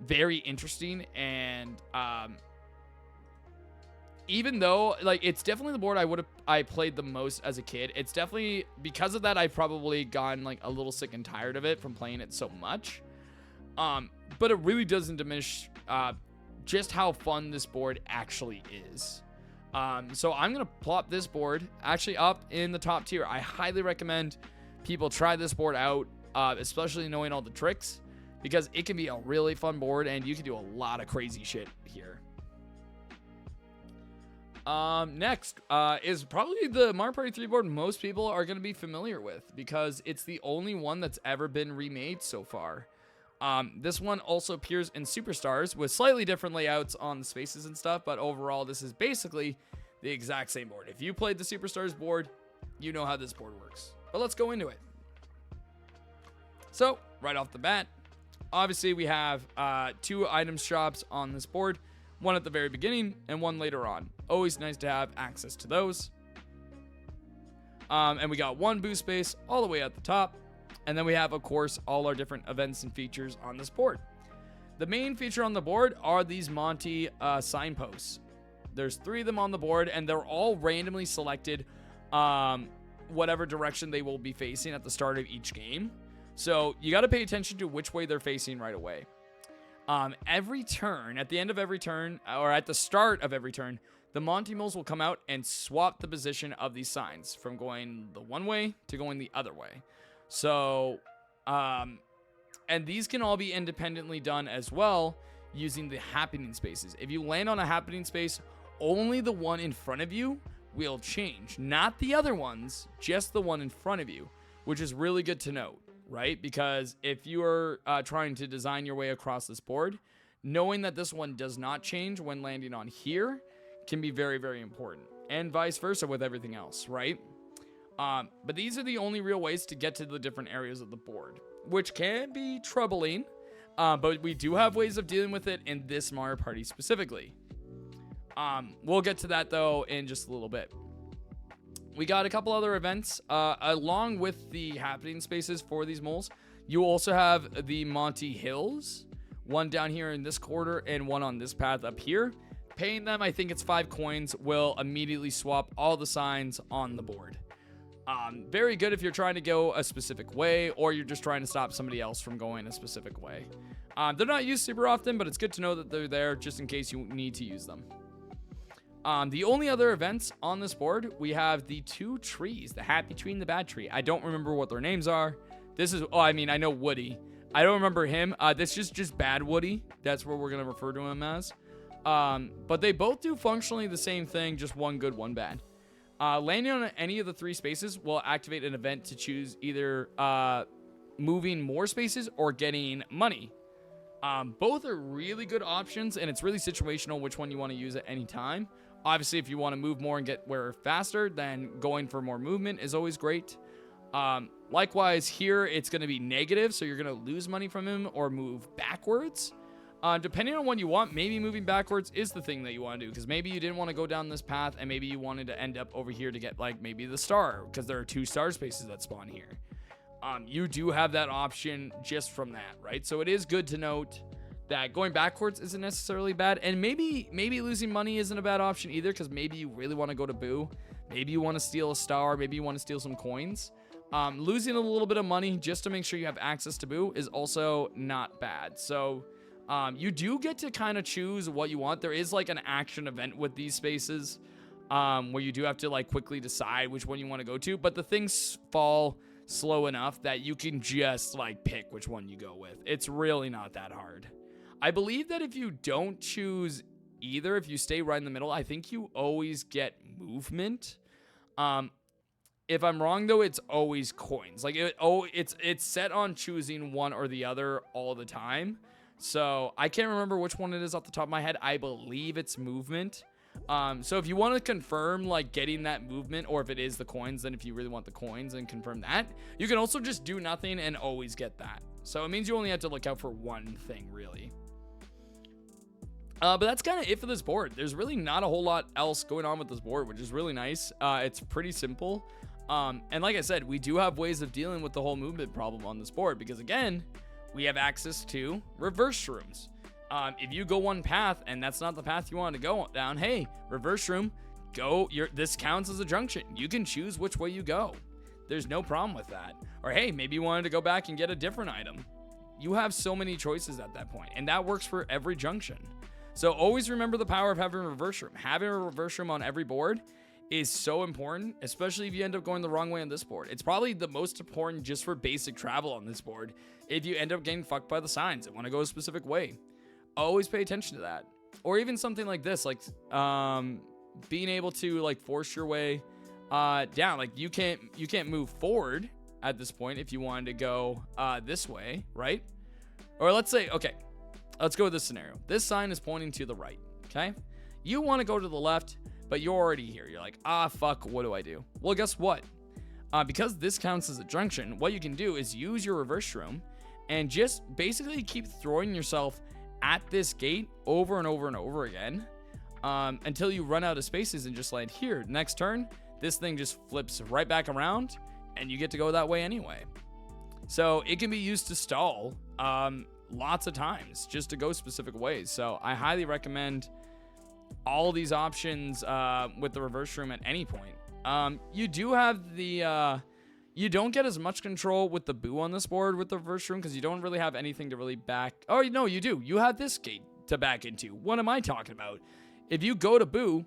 very interesting, and even though, like, it's definitely the board I played the most as a kid, it's definitely because of that I've probably gotten like a little sick and tired of it from playing it so much. But it really doesn't diminish just how fun this board actually is. So I'm going to plop this board actually up in the top tier. I highly recommend people try this board out, especially knowing all the tricks, because it can be a really fun board and you can do a lot of crazy shit here. Next is probably the Mario Party 3 board most people are going to be familiar with, because it's the only one that's ever been remade so far. This one also appears in Superstars with slightly different layouts on the spaces and stuff, but overall this is basically the exact same board. If you played the Superstars board, you know how this board works. But let's go into it. So, right off the bat, obviously we have 2 item shops on this board, one at the very beginning and one later on. Always nice to have access to those. And we got one boost space all the way at the top. And then we have, of course, all our different events and features on this board. The main feature on the board are these Monty signposts. There's 3 of them on the board, and they're all randomly selected whatever direction they will be facing at the start of each game. So you got to pay attention to which way they're facing right away. Every turn, at the end of every turn, or at the start of every turn, the Monty moles will come out and swap the position of these signs from going the one way to going the other way. So, and these can all be independently done as well using the happening spaces. If you land on a happening space, only the one in front of you will change, not the other ones, just the one in front of you, which is really good to note, right? Because if you are trying to design your way across this board, knowing that this one does not change when landing on here can be very, very important, and vice versa with everything else, right? But these are the only real ways to get to the different areas of the board, which can be troubling, but we do have ways of dealing with it in this Mario Party specifically. We'll get to that, though, in just a little bit. We got a couple other events, along with the happening spaces for these moles. You also have the Monty Hills, one down here in this quarter and one on this path up here. Paying them, I think it's 5 coins, will immediately swap all the signs on the board. Very good if you're trying to go a specific way, or you're just trying to stop somebody else from going a specific way. They're not used super often, but it's good to know that they're there just in case you need to use them. The only other events on this board, we have the 2 trees, the happy tree and the bad tree. I don't remember what their names are. This is, I know Woody. I don't remember him. This is just Bad Woody. That's what we're going to refer to him as. But they both do functionally the same thing, just one good, one bad. Landing on any of the 3 spaces will activate an event to choose either moving more spaces or getting money. Both are really good options, and it's really situational which one you want to use at any time. Obviously, if you want to move more and get where faster, then going for more movement is always great. Likewise, here it's going to be negative, so you're going to lose money from him or move backwards. Depending on what you want, maybe moving backwards is the thing that you want to do, because maybe you didn't want to go down this path, and maybe you wanted to end up over here to get, like, maybe the star, because there are 2 star spaces that spawn here. You do have that option just from that, right? So it is good to note that going backwards isn't necessarily bad, and maybe losing money isn't a bad option either, because maybe you really want to go to Boo. Maybe you want to steal a star. Maybe you want to steal some coins. Losing a little bit of money just to make sure you have access to Boo is also not bad. So you do get to kind of choose what you want. There is like an action event with these spaces where you do have to like quickly decide which one you want to go to, but the things fall slow enough that you can just like pick which one you go with. It's really not that hard. I believe that if you don't choose either, if you stay right in the middle, I think you always get movement. If I'm wrong though, it's always coins. Like it's set on choosing one or the other all the time. So I can't remember which one it is off the top of my head. I believe it's movement. So if you want to confirm like getting that movement, or if it is the coins, then if you really want the coins and confirm that, you can also just do nothing and always get that. So it means you only have to look out for one thing really. But that's kind of it for this board. There's really not a whole lot else going on with this board, which is really nice. It's pretty simple. And like I said, we do have ways of dealing with the whole movement problem on this board, because again, we have access to reverse rooms. If you go one path and that's not the path you want to go down, hey, reverse room, go. This counts as a junction. You can choose which way you go. There's no problem with that. Or hey, maybe you wanted to go back and get a different item. You have so many choices at that point, and that works for every junction. So always remember the power of having a reverse room. Having a reverse room on every board is so important, especially if you end up going the wrong way on this board. It's probably the most important just for basic travel on this board. If you end up getting fucked by the signs and want to go a specific way, always pay attention to that. Or even something like this, like being able to like force your way down. Like you can't move forward at this point if you wanted to go this way, right? Or let's say, okay, let's go with this scenario. This sign is pointing to the right, okay? You want to go to the left, but you're already here. You're like, fuck, what do I do? Well, guess what? Because this counts as a junction, what you can do is use your reverse room and just basically keep throwing yourself at this gate over and over and over again until you run out of spaces and just land here. Next turn, this thing just flips right back around and you get to go that way anyway. So it can be used to stall lots of times just to go specific ways. So I highly recommend all these options with the reverse shroom at any point. You do have the you don't get as much control with the boo on this board with the reverse shroom because you don't really have anything to really back. Oh no, you do. You have this gate to back into. What am I talking about? If you go to boo,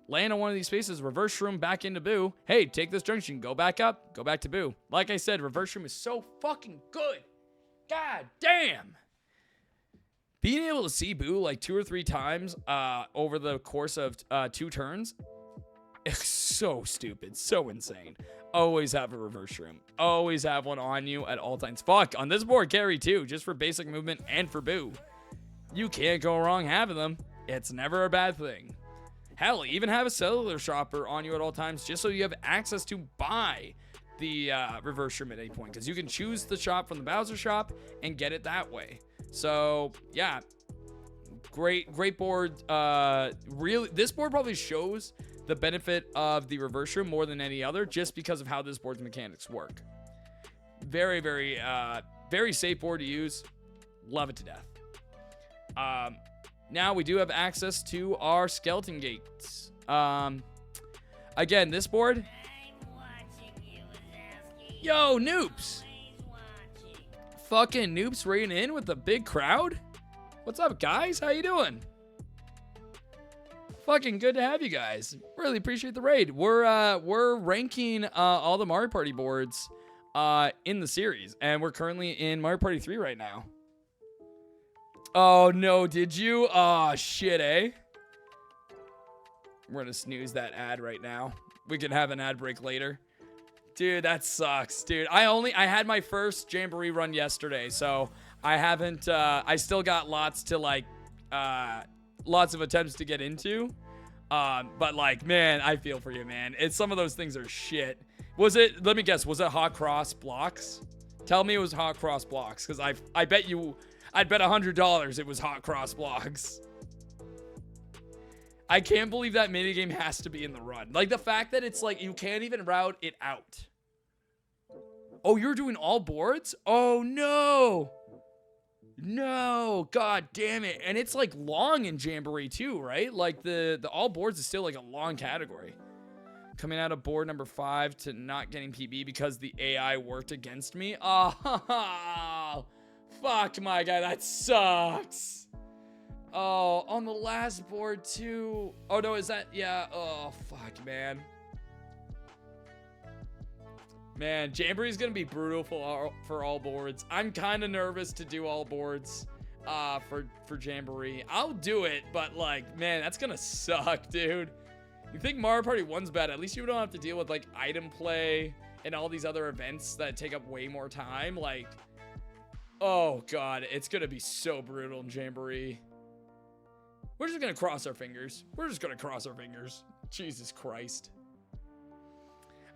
land on one of these spaces, reverse shroom back into boo. Hey, take this junction, go back up, go back to boo. Like I said, reverse shroom is so fucking good. God damn. Being able to see boo like 2 or 3 times over the course of 2 turns is so stupid, so insane. Always have a reverse shroom. Always have one on you at all times. Fuck, on this board, carry 2, just for basic movement and for boo. You can't go wrong having them. It's never a bad thing. Hell, even have a cellular shopper on you at all times just so you have access to buy the reverse shroom at any point. Because you can choose the shop from the Bowser shop and get it that way. So, yeah. Great board. Really, this board probably shows the benefit of the reverse shroom more than any other just because of how this board's mechanics work. Very, very, very safe board to use. Love it to death. Now we do have access to our skeleton gates. Again, this board. Yo, Noops. Fucking Noops raiding in with a big crowd. What's up, guys? How you doing? Fucking good to have you guys. Really appreciate the raid. We're ranking all the Mario Party boards in the series, and we're currently in Mario Party 3 right now. Oh no, did you? Oh shit, eh? We're gonna snooze that ad right now. We can have an ad break later. Dude, that sucks, dude. I had my first Jamboree run yesterday, so I haven't, I still got lots to like, lots of attempts to get into. But like, man, I feel for you, man. Some of those things are shit. Was it, let me guess, was it hot cross blocks? Tell me it was hot cross blocks, because I bet you, I'd bet $100 it was hot cross blocks. I can't believe that minigame has to be in the run. Like, the fact that it's like, you can't even route it out. Oh, you're doing all boards? Oh, no. No. God damn it. And it's, like, long in Jamboree, too, right? Like, the all boards is still, like, a long category. Coming out of board number 5 to not getting PB because the AI worked against me. Oh, fuck, my guy. That sucks. Oh, on the last board, too. Oh, no, is that? Yeah. Oh, fuck, man. Man, Jamboree's going to be brutal for all boards. I'm kind of nervous to do all boards for Jamboree. I'll do it, but, like, man, that's going to suck, dude. You think Mario Party 1's bad? At least you don't have to deal with, like, item play and all these other events that take up way more time. Like, oh, God, it's going to be so brutal in Jamboree. We're just going to cross our fingers. We're just going to cross our fingers. Jesus Christ.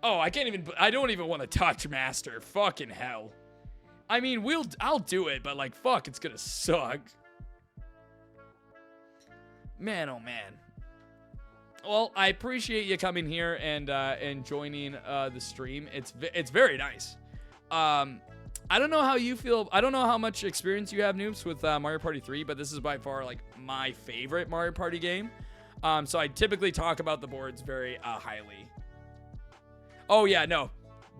Oh, I don't even want to touch Master. Fucking hell. I mean, I'll do it, but like, fuck, it's going to suck. Man, oh man. Well, I appreciate you coming here and joining the stream. It's very nice. I don't know how you feel. I don't know how much experience you have, Noobs, with Mario Party 3, but this is by far like my favorite Mario Party game. So I typically talk about the boards very highly. Oh yeah, no,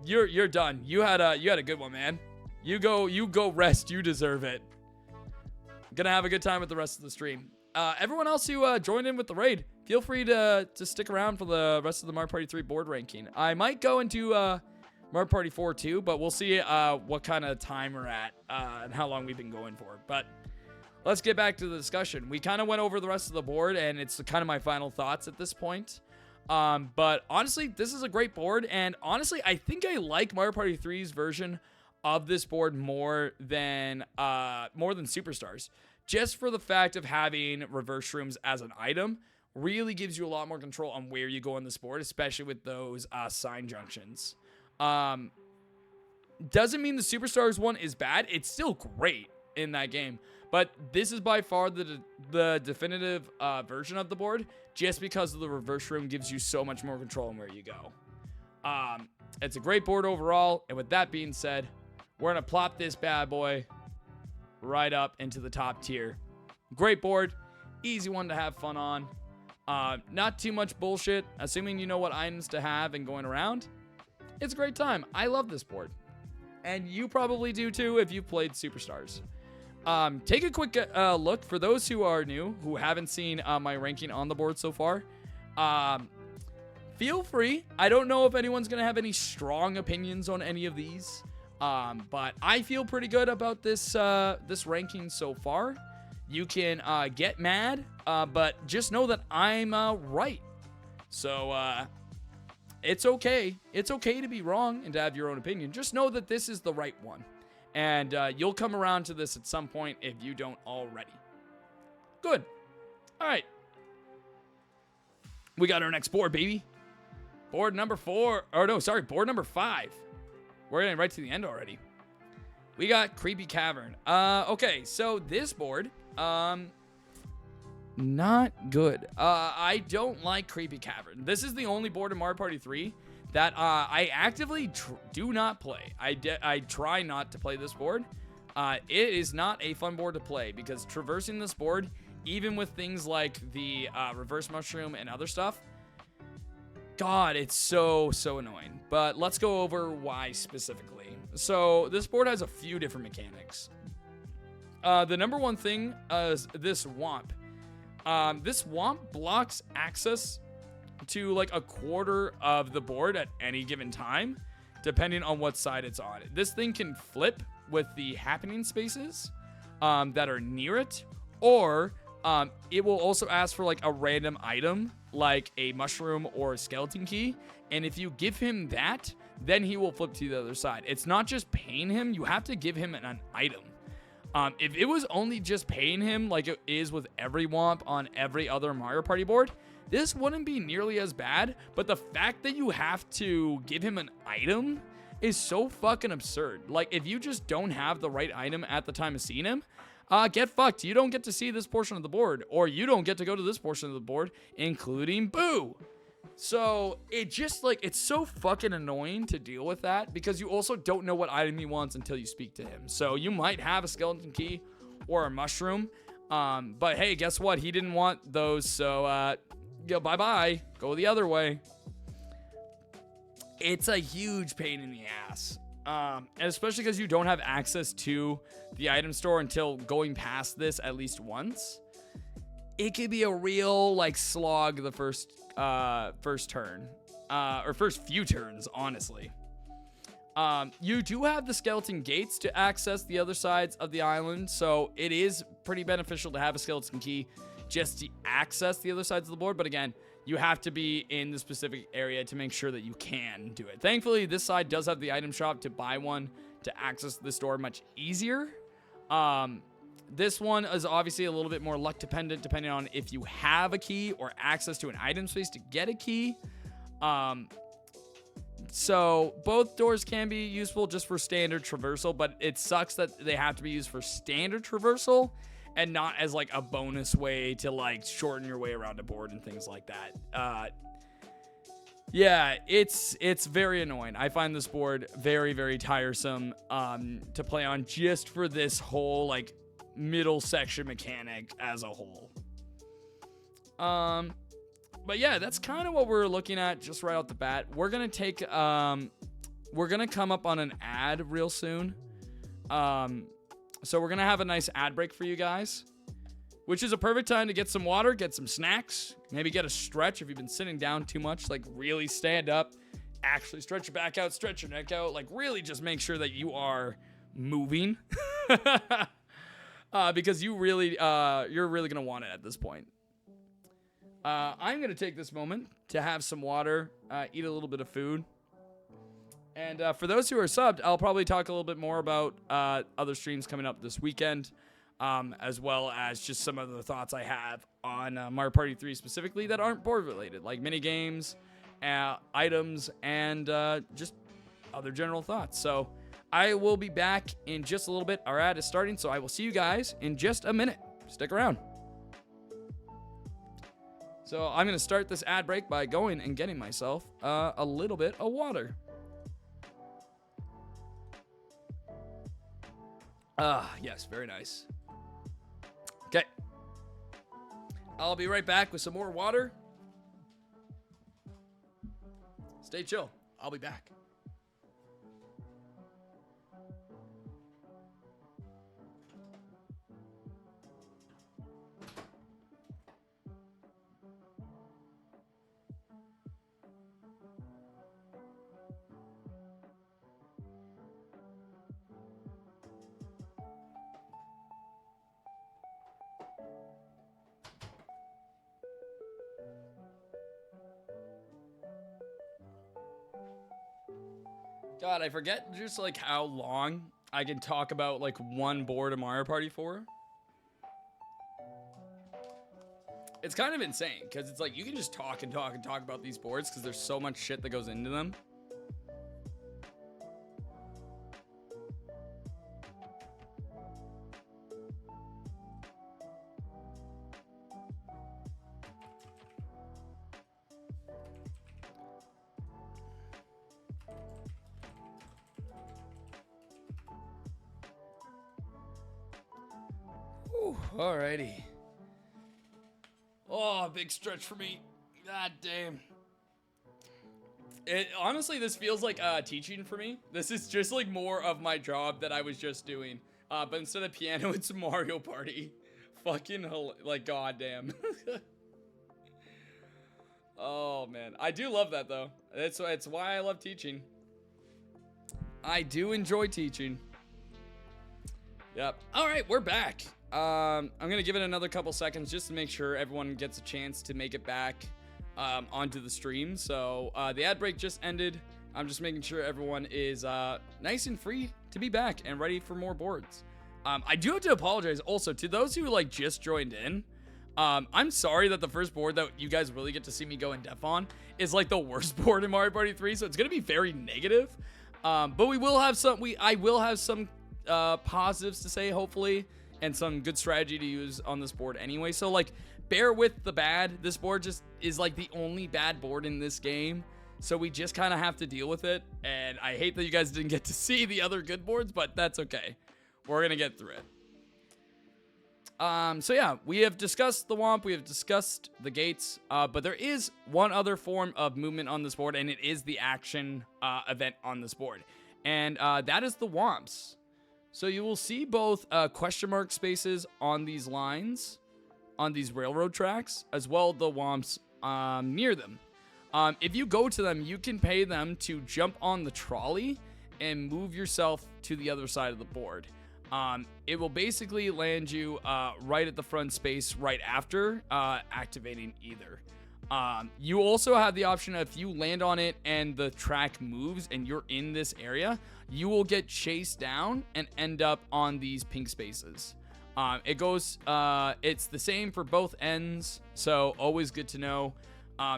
you're done. You had a good one, man. You go rest. You deserve it. Gonna have a good time with the rest of the stream. Everyone else who joined in with the raid, feel free to stick around for the rest of the Mario Party 3 board ranking. I might go into Mario Party 4 too, but we'll see what kind of time we're at and how long we've been going for. But let's get back to the discussion. We kind of went over the rest of the board, and it's kind of my final thoughts at this point. But honestly, this is a great board, and honestly, I think I like Mario Party 3's version of this board more than Superstars. Just for the fact of having reverse shrooms as an item really gives you a lot more control on where you go on this board, especially with those sign junctions. Doesn't mean the Superstars one is bad. It's still great. in that game. But this is by far the definitive version of the board, just because the reverse room gives you so much more control on where you go. It's a great board overall, and with that being said, we're going to plop this bad boy right up into the top tier. Great board, easy one to have fun on. Not too much bullshit, assuming you know what items to have and going around. It's a great time. I love this board. And you probably do too if you've played Superstars. Take a quick look for those who are new, who haven't seen my ranking on the board so far. Feel free. I don't know if anyone's going to have any strong opinions on any of these. But I feel pretty good about this ranking so far. You can get mad, but just know that I'm right. So it's okay. It's okay to be wrong and to have your own opinion. Just know that this is the right one. And you'll come around to this at some point if you don't already. Good. All right. We got our next board, baby. Board number 4. Or no, sorry, board number 5. We're getting right to the end already. We got Creepy Cavern. Okay, so this board, not good. I don't like Creepy Cavern. This is the only board in Mario Party 3 that I actively do not play. I try not to play this board. It is not a fun board to play because traversing this board, even with things like the reverse mushroom and other stuff, God, it's so annoying. But let's go over why specifically. So this board has a few different mechanics. The number one thing is this Womp. This Womp blocks access to like a quarter of the board at any given time, depending on what side it's on. This thing can flip with the happening spaces that are near it, or it will also ask for like a random item, like a mushroom or a skeleton key. And if you give him that, then he will flip to the other side. It's not just paying him, you have to give him an item. If it was only just paying him like it is with every Womp on every other Mario Party board, this wouldn't be nearly as bad. But the fact that you have to give him an item is so fucking absurd. Like, if you just don't have the right item at the time of seeing him, get fucked. You don't get to see this portion of the board, or you don't get to go to this portion of the board, including Boo. So it just like, it's so fucking annoying to deal with that because you also don't know what item he wants until you speak to him. So you might have a skeleton key or a mushroom, but hey, guess what? He didn't want those, so bye-bye. Go the other way. It's a huge pain in the ass. And especially because you don't have access to the item store until going past this at least once. It could be a real like slog the first turn, or first few turns, honestly. You do have the skeleton gates to access the other sides of the island, so it is pretty beneficial to have a skeleton key just to access the other sides of the board. But again, you have to be in the specific area to make sure that you can do it. Thankfully, this side does have the item shop to buy one to access the store much easier. This one is obviously a little bit more luck dependent, depending on if you have a key or access to an item space to get a key. So both doors can be useful just for standard traversal, but it sucks that they have to be used for standard traversal and not as like a bonus way to like shorten your way around a board and things like that. Yeah, it's very annoying. I find this board very, very tiresome to play on just for this whole like middle section mechanic as a whole. But yeah, that's kind of what we're looking at just right off the bat. We're gonna take we're gonna come up on an ad real soon. So we're gonna have a nice ad break for you guys, which is a perfect time to get some water, get some snacks, maybe get a stretch if you've been sitting down too much. Like, really stand up, actually stretch your back out, stretch your neck out, like really just make sure that you are moving. Because you're really gonna want it at this point. I'm gonna take this moment to have some water, eat a little bit of food, and for those who are subbed, I'll probably talk a little bit more about other streams coming up this weekend, as well as just some of the thoughts I have on Mario Party 3 specifically that aren't board related, like mini games, items, and just other general thoughts. So I will be back in just a little bit. Our ad is starting, so I will see you guys in just a minute. Stick around. So I'm going to start this ad break by going and getting myself a little bit of water. Yes, very nice. Okay. I'll be right back with some more water. Stay chill. I'll be back. God, I forget just like how long I can talk about like one board of Mario Party for. It's kind of insane because it's like you can just talk and talk and talk about these boards because there's so much shit that goes into them. Alrighty. Oh, big stretch for me. God damn. Honestly, this feels like teaching for me. This is just like more of my job that I was just doing. But instead of piano, it's Mario Party. Fucking like goddamn. Oh man, I do love that though. It's why I love teaching. I do enjoy teaching. Yep. All right, we're back. I'm gonna give it another couple seconds just to make sure everyone gets a chance to make it back onto the stream. So the ad break just ended. I'm just making sure everyone is nice and free to be back and ready for more boards. I do have to apologize also to those who like just joined in. I'm sorry that the first board that you guys really get to see me go in depth on is like the worst board in Mario Party 3, so it's gonna be very negative. But we will have some. I will have some positives to say, hopefully, and some good strategy to use on this board anyway. So like, bear with the bad. This board just is like the only bad board in this game, so we just kind of have to deal with it. And I hate that you guys didn't get to see the other good boards, but that's okay. We're gonna get through it. So yeah, we have discussed the Womp, we have discussed the gates, but there is one other form of movement on this board, and it is the action event on this board, and that is the Womps. So you will see both question mark spaces on these lines, on these railroad tracks, as well as the Womps near them. If you go to them, you can pay them to jump on the trolley and move yourself to the other side of the board. It will basically land you right at the front space right after activating either. You also have the option of if you land on it and the track moves and you're in this area, you will get chased down and end up on these pink spaces. It's the same for both ends, so always good to know.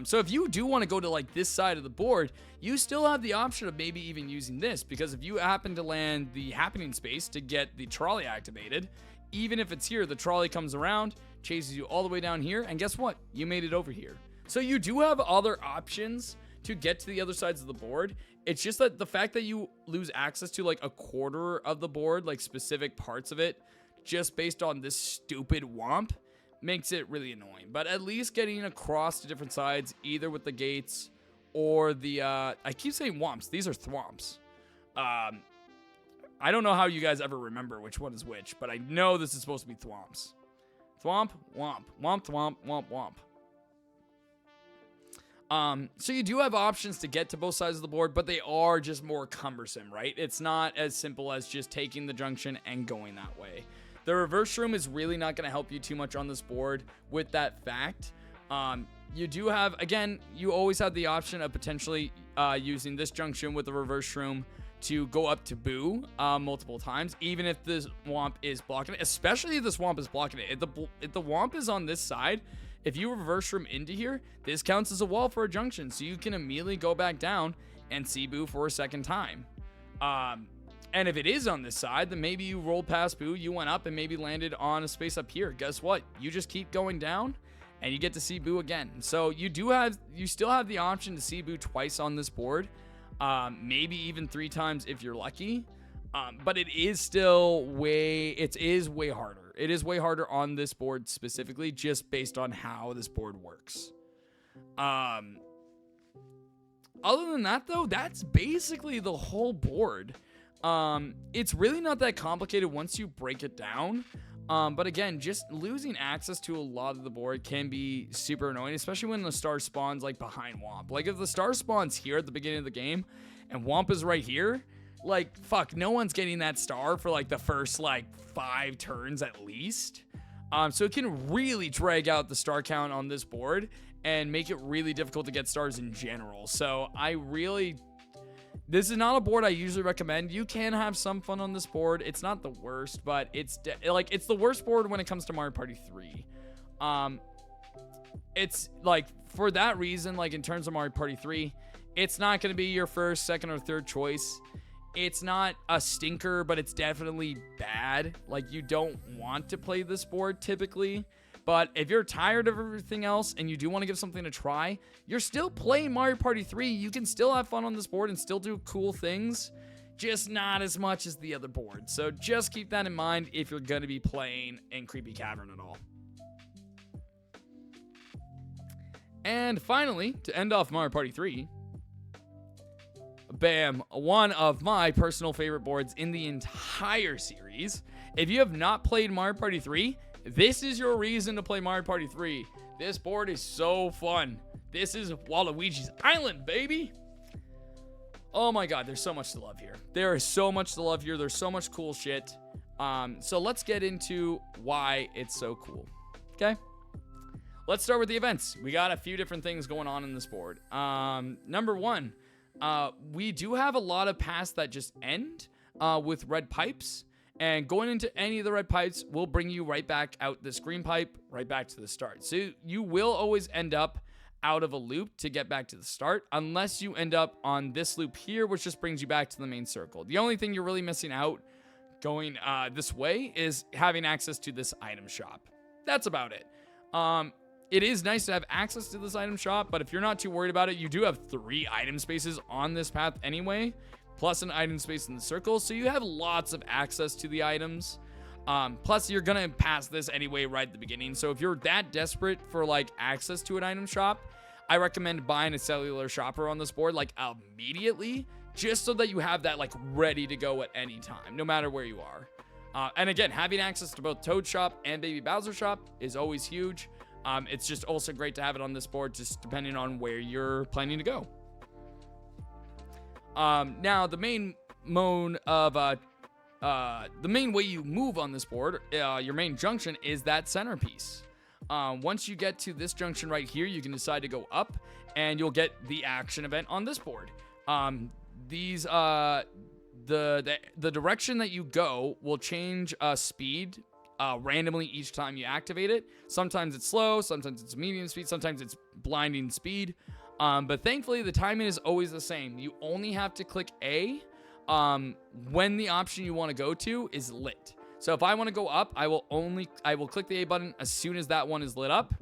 So if you do want to go to like this side of the board, you still have the option of maybe even using this, because if you happen to land the happening space to get the trolley activated, even if it's here, the trolley comes around, chases you all the way down here, and guess what? You made it over here. So you do have other options to get to the other sides of the board. It's just that the fact that you lose access to like a quarter of the board, like specific parts of it, just based on this stupid Womp, makes it really annoying. But at least getting across to different sides, either with the gates or the I keep saying Womps, these are Thwomps. I don't know how you guys ever remember which one is which, but I know this is supposed to be Thwomps. Thwomp, Womp, Womp, Thwomp, Womp, Womp. So you do have options to get to both sides of the board, but they are just more cumbersome, right? It's not as simple as just taking the junction and going that way. The reverse room is really not going to help you too much on this board with that fact. You do have, again, you always have the option of potentially using this junction with the reverse room to go up to Boo multiple times, even if this Womp is blocking it, especially if this Womp is blocking it. If the Womp is on this side, if you reverse room into here, this counts as a wall for a junction, so you can immediately go back down and see Boo for a second time. And if it is on this side, then maybe you rolled past Boo, you went up and maybe landed on a space up here. Guess what? You just keep going down and you get to see Boo again. So you still have the option to see Boo twice on this board. Maybe even 3 times if you're lucky. But it is still way harder. It is way harder on this board specifically, just based on how this board works. Other than that, though, that's basically the whole board. It's really not that complicated once you break it down. But again, just losing access to a lot of the board can be super annoying, especially when the star spawns like behind Womp. Like if the star spawns here at the beginning of the game and Womp is right here, like fuck, no one's getting that star for like the first like 5 turns at least. So it can really drag out the star count on this board and make it really difficult to get stars in general. So this is not a board I usually recommend. You can have some fun on this board. It's not the worst, but it's the worst board when it comes to Mario Party 3. It's like for that reason, like in terms of Mario Party 3, it's not going to be your first, second, or third choice. It's not a stinker, but it's definitely bad. Like you don't want to play this board typically. But if you're tired of everything else and you do want to give something a try, you're still playing Mario Party 3. You can still have fun on this board and still do cool things, just not as much as the other board. So just keep that in mind if you're going to be playing in Creepy Cavern at all. And finally, to end off Mario Party 3, bam, one of my personal favorite boards in the entire series. If you have not played Mario Party 3, this is your reason to play Mario Party 3. This board is so fun. This is Waluigi's Island, baby. Oh my god, there's so much to love here. There is so much to love here. There's so much cool shit. So let's get into why it's so cool. Okay? Let's start with the events. We got a few different things going on in this board. Number 1, we do have a lot of paths that just end with red pipes. And going into any of the red pipes will bring you right back out this green pipe, right back to the start. So you will always end up out of a loop to get back to the start, unless you end up on this loop here, which just brings you back to the main circle. The only thing you're really missing out going this way is having access to this item shop. That's about it. It is nice to have access to this item shop, but if you're not too worried about it, you do have 3 item spaces on this path anyway, plus an item space in the circle, so you have lots of access to the items. Plus you're gonna pass this anyway right at the beginning, so if you're that desperate for like access to an item shop, I recommend buying a cellular shopper on this board like immediately, just so that you have that like ready to go at any time, no matter where you are. And again, having access to both Toad Shop and Baby Bowser Shop is always huge. It's just also great to have it on this board, just depending on where you're planning to go. Now the main way you move on this board, your main junction, is that centerpiece. Once you get to this junction right here, you can decide to go up, and you'll get the action event on this board. The direction that you go will change speed randomly each time you activate it. Sometimes it's slow, sometimes it's medium speed, sometimes it's blinding speed. But thankfully, the timing is always the same. You only have to click A when the option you want to go to is lit. So if I want to go up, I will click the A button as soon as that one is lit up,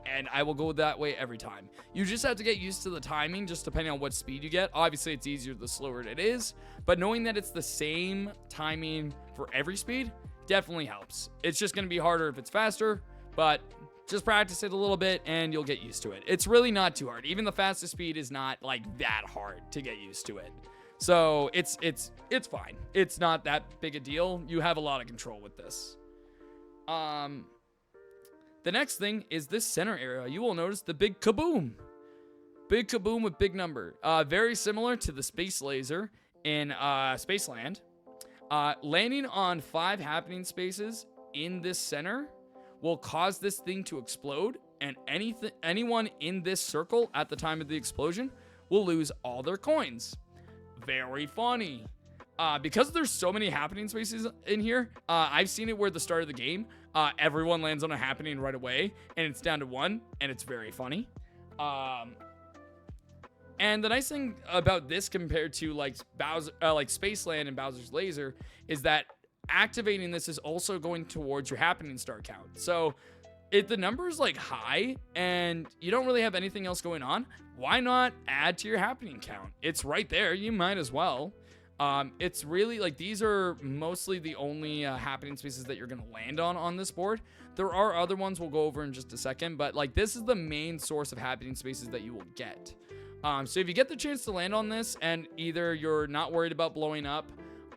and I will go that way every time. You just have to get used to the timing, just depending on what speed you get. Obviously, it's easier the slower it is, but knowing that it's the same timing for every speed definitely helps. It's just going to be harder if it's faster, but just practice it a little bit and you'll get used to it. It's really not too hard. Even the fastest speed is not like that hard to get used to it. So it's fine. It's not that big a deal. You have a lot of control with this. The next thing is this center area. You will notice the big kaboom. Big kaboom with big number. Very similar to the space laser in Spaceland. Landing on 5 happening spaces in this center will cause this thing to explode, and anyone in this circle at the time of the explosion will lose all their coins. Very funny. Because there's so many happening spaces in here, I've seen it where at the start of the game, everyone lands on a happening right away, and it's down to 1, and it's very funny. And the nice thing about this compared to like Bowser, like Spaceland and Bowser's Laser, is that activating this is also going towards your happening star count. So if the number is like high and you don't really have anything else going on, why not add to your happening count? It's right there. You might as well. It's really like these are mostly the only happening spaces that you're going to land on this board. There are other ones we'll go over in just a second, but like this is the main source of happening spaces that you will get. So if you get the chance to land on this and either you're not worried about blowing up,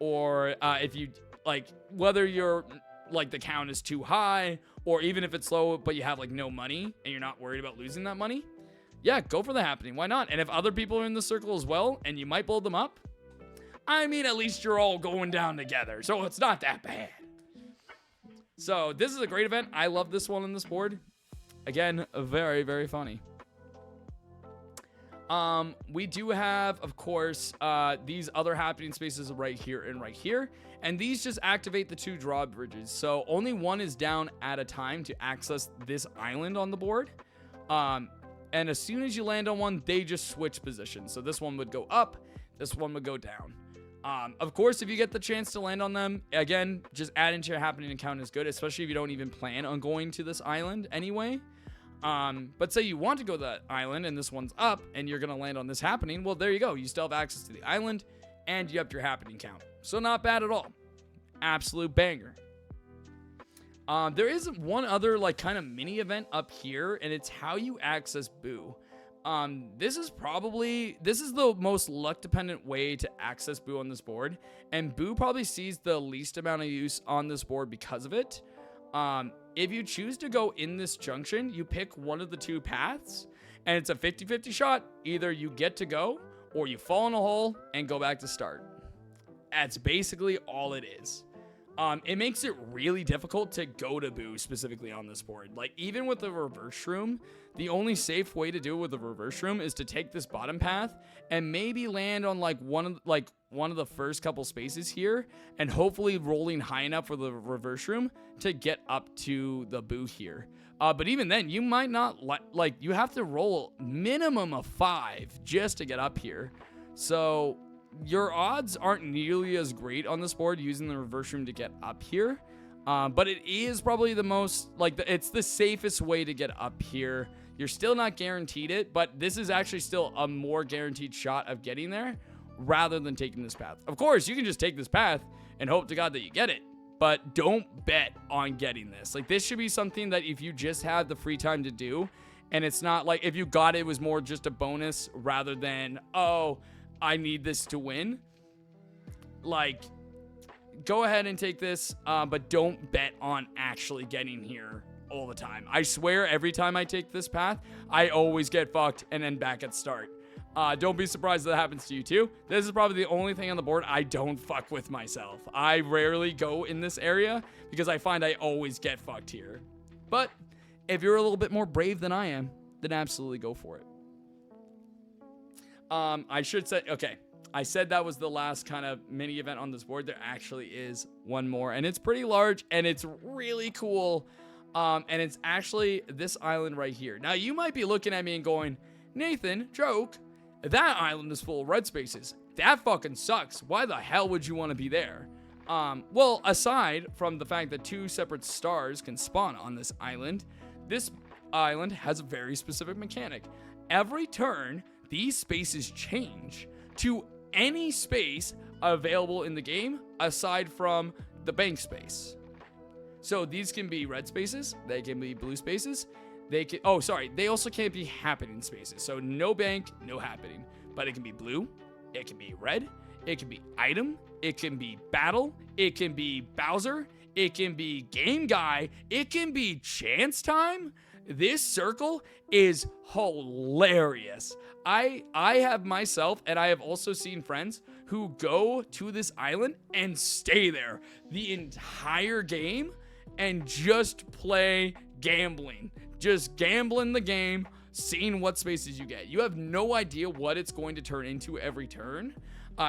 or if you like, whether you're like the count is too high, or even if it's low but you have like no money and you're not worried about losing that money, yeah, go for the happening. Why not? And if other people are in the circle as well and you might blow them up, I mean, at least you're all going down together, so it's not that bad. So this is a great event. I love this one on this board. Again, very, very funny. We do have, of course, these other happening spaces right here and right here. And these just activate the 2 drawbridges. So only one is down at a time to access this island on the board. And as soon as you land on one, they just switch positions. So this one would go up, this one would go down. Of course, if you get the chance to land on them, again, just adding to your happening account is good, especially if you don't even plan on going to this island anyway. But say you want to go to that island and this one's up and you're going to land on this happening. Well, there you go. You still have access to the island and you up your happening count. So not bad at all. Absolute banger. There is one other like kind of mini event up here, and it's how you access Boo. This is the most luck dependent way to access Boo on this board, and Boo probably sees the least amount of use on this board because of it. If you choose to go in this junction, you pick one of the 2 paths, and it's a 50-50 shot. Either you get to go or you fall in a hole and go back to start. That's basically all it is. It makes it really difficult to go to Boo specifically on this board. Like, even with the reverse room, the only safe way to do it with the reverse room is to take this bottom path and maybe land on like one of the first couple spaces here, and hopefully rolling high enough for the reverse room to get up to the Boo here. But even then, you might not like you have to roll minimum of 5 just to get up here. So your odds aren't nearly as great on this board using the reverse room to get up here. But it is probably the most, like, it's the safest way to get up here. You're still not guaranteed it, but this is actually still a more guaranteed shot of getting there rather than taking this path. Of course, you can just take this path and hope to God that you get it, but don't bet on getting this. Like, this should be something that if you just had the free time to do, and it's not like if you got it, it was more just a bonus rather than, oh, I need this to win. Like, go ahead and take this, but don't bet on actually getting here all the time. I swear every time I take this path, I always get fucked and then back at start. Don't be surprised that happens to you too. This is probably the only thing on the board I don't fuck with myself. I rarely go in this area because I find I always get fucked here. But if you're a little bit more brave than I am, then absolutely go for it. I should say, okay, I said that was the last kind of mini event on this board. There actually is one more, and it's pretty large, and it's really cool. And it's actually this island right here. Now, you might be looking at me and going, Nathan, joke, that island is full of red spaces. That fucking sucks. Why the hell would you want to be there? Well, aside from the fact that 2 separate stars can spawn on this island has a very specific mechanic. Every turn, these spaces change to any space available in the game aside from the bank space. So these can be red spaces, they can be blue spaces, they also can't be happening spaces. So no bank, no happening. But it can be blue, it can be red, it can be item, it can be battle, it can be Bowser, it can be game guy, it can be chance time. This circle is hilarious. I have myself, and I have also seen friends who go to this island and stay there the entire game and just play gambling. Just gambling the game, seeing what spaces you get. You have no idea what it's going to turn into every turn.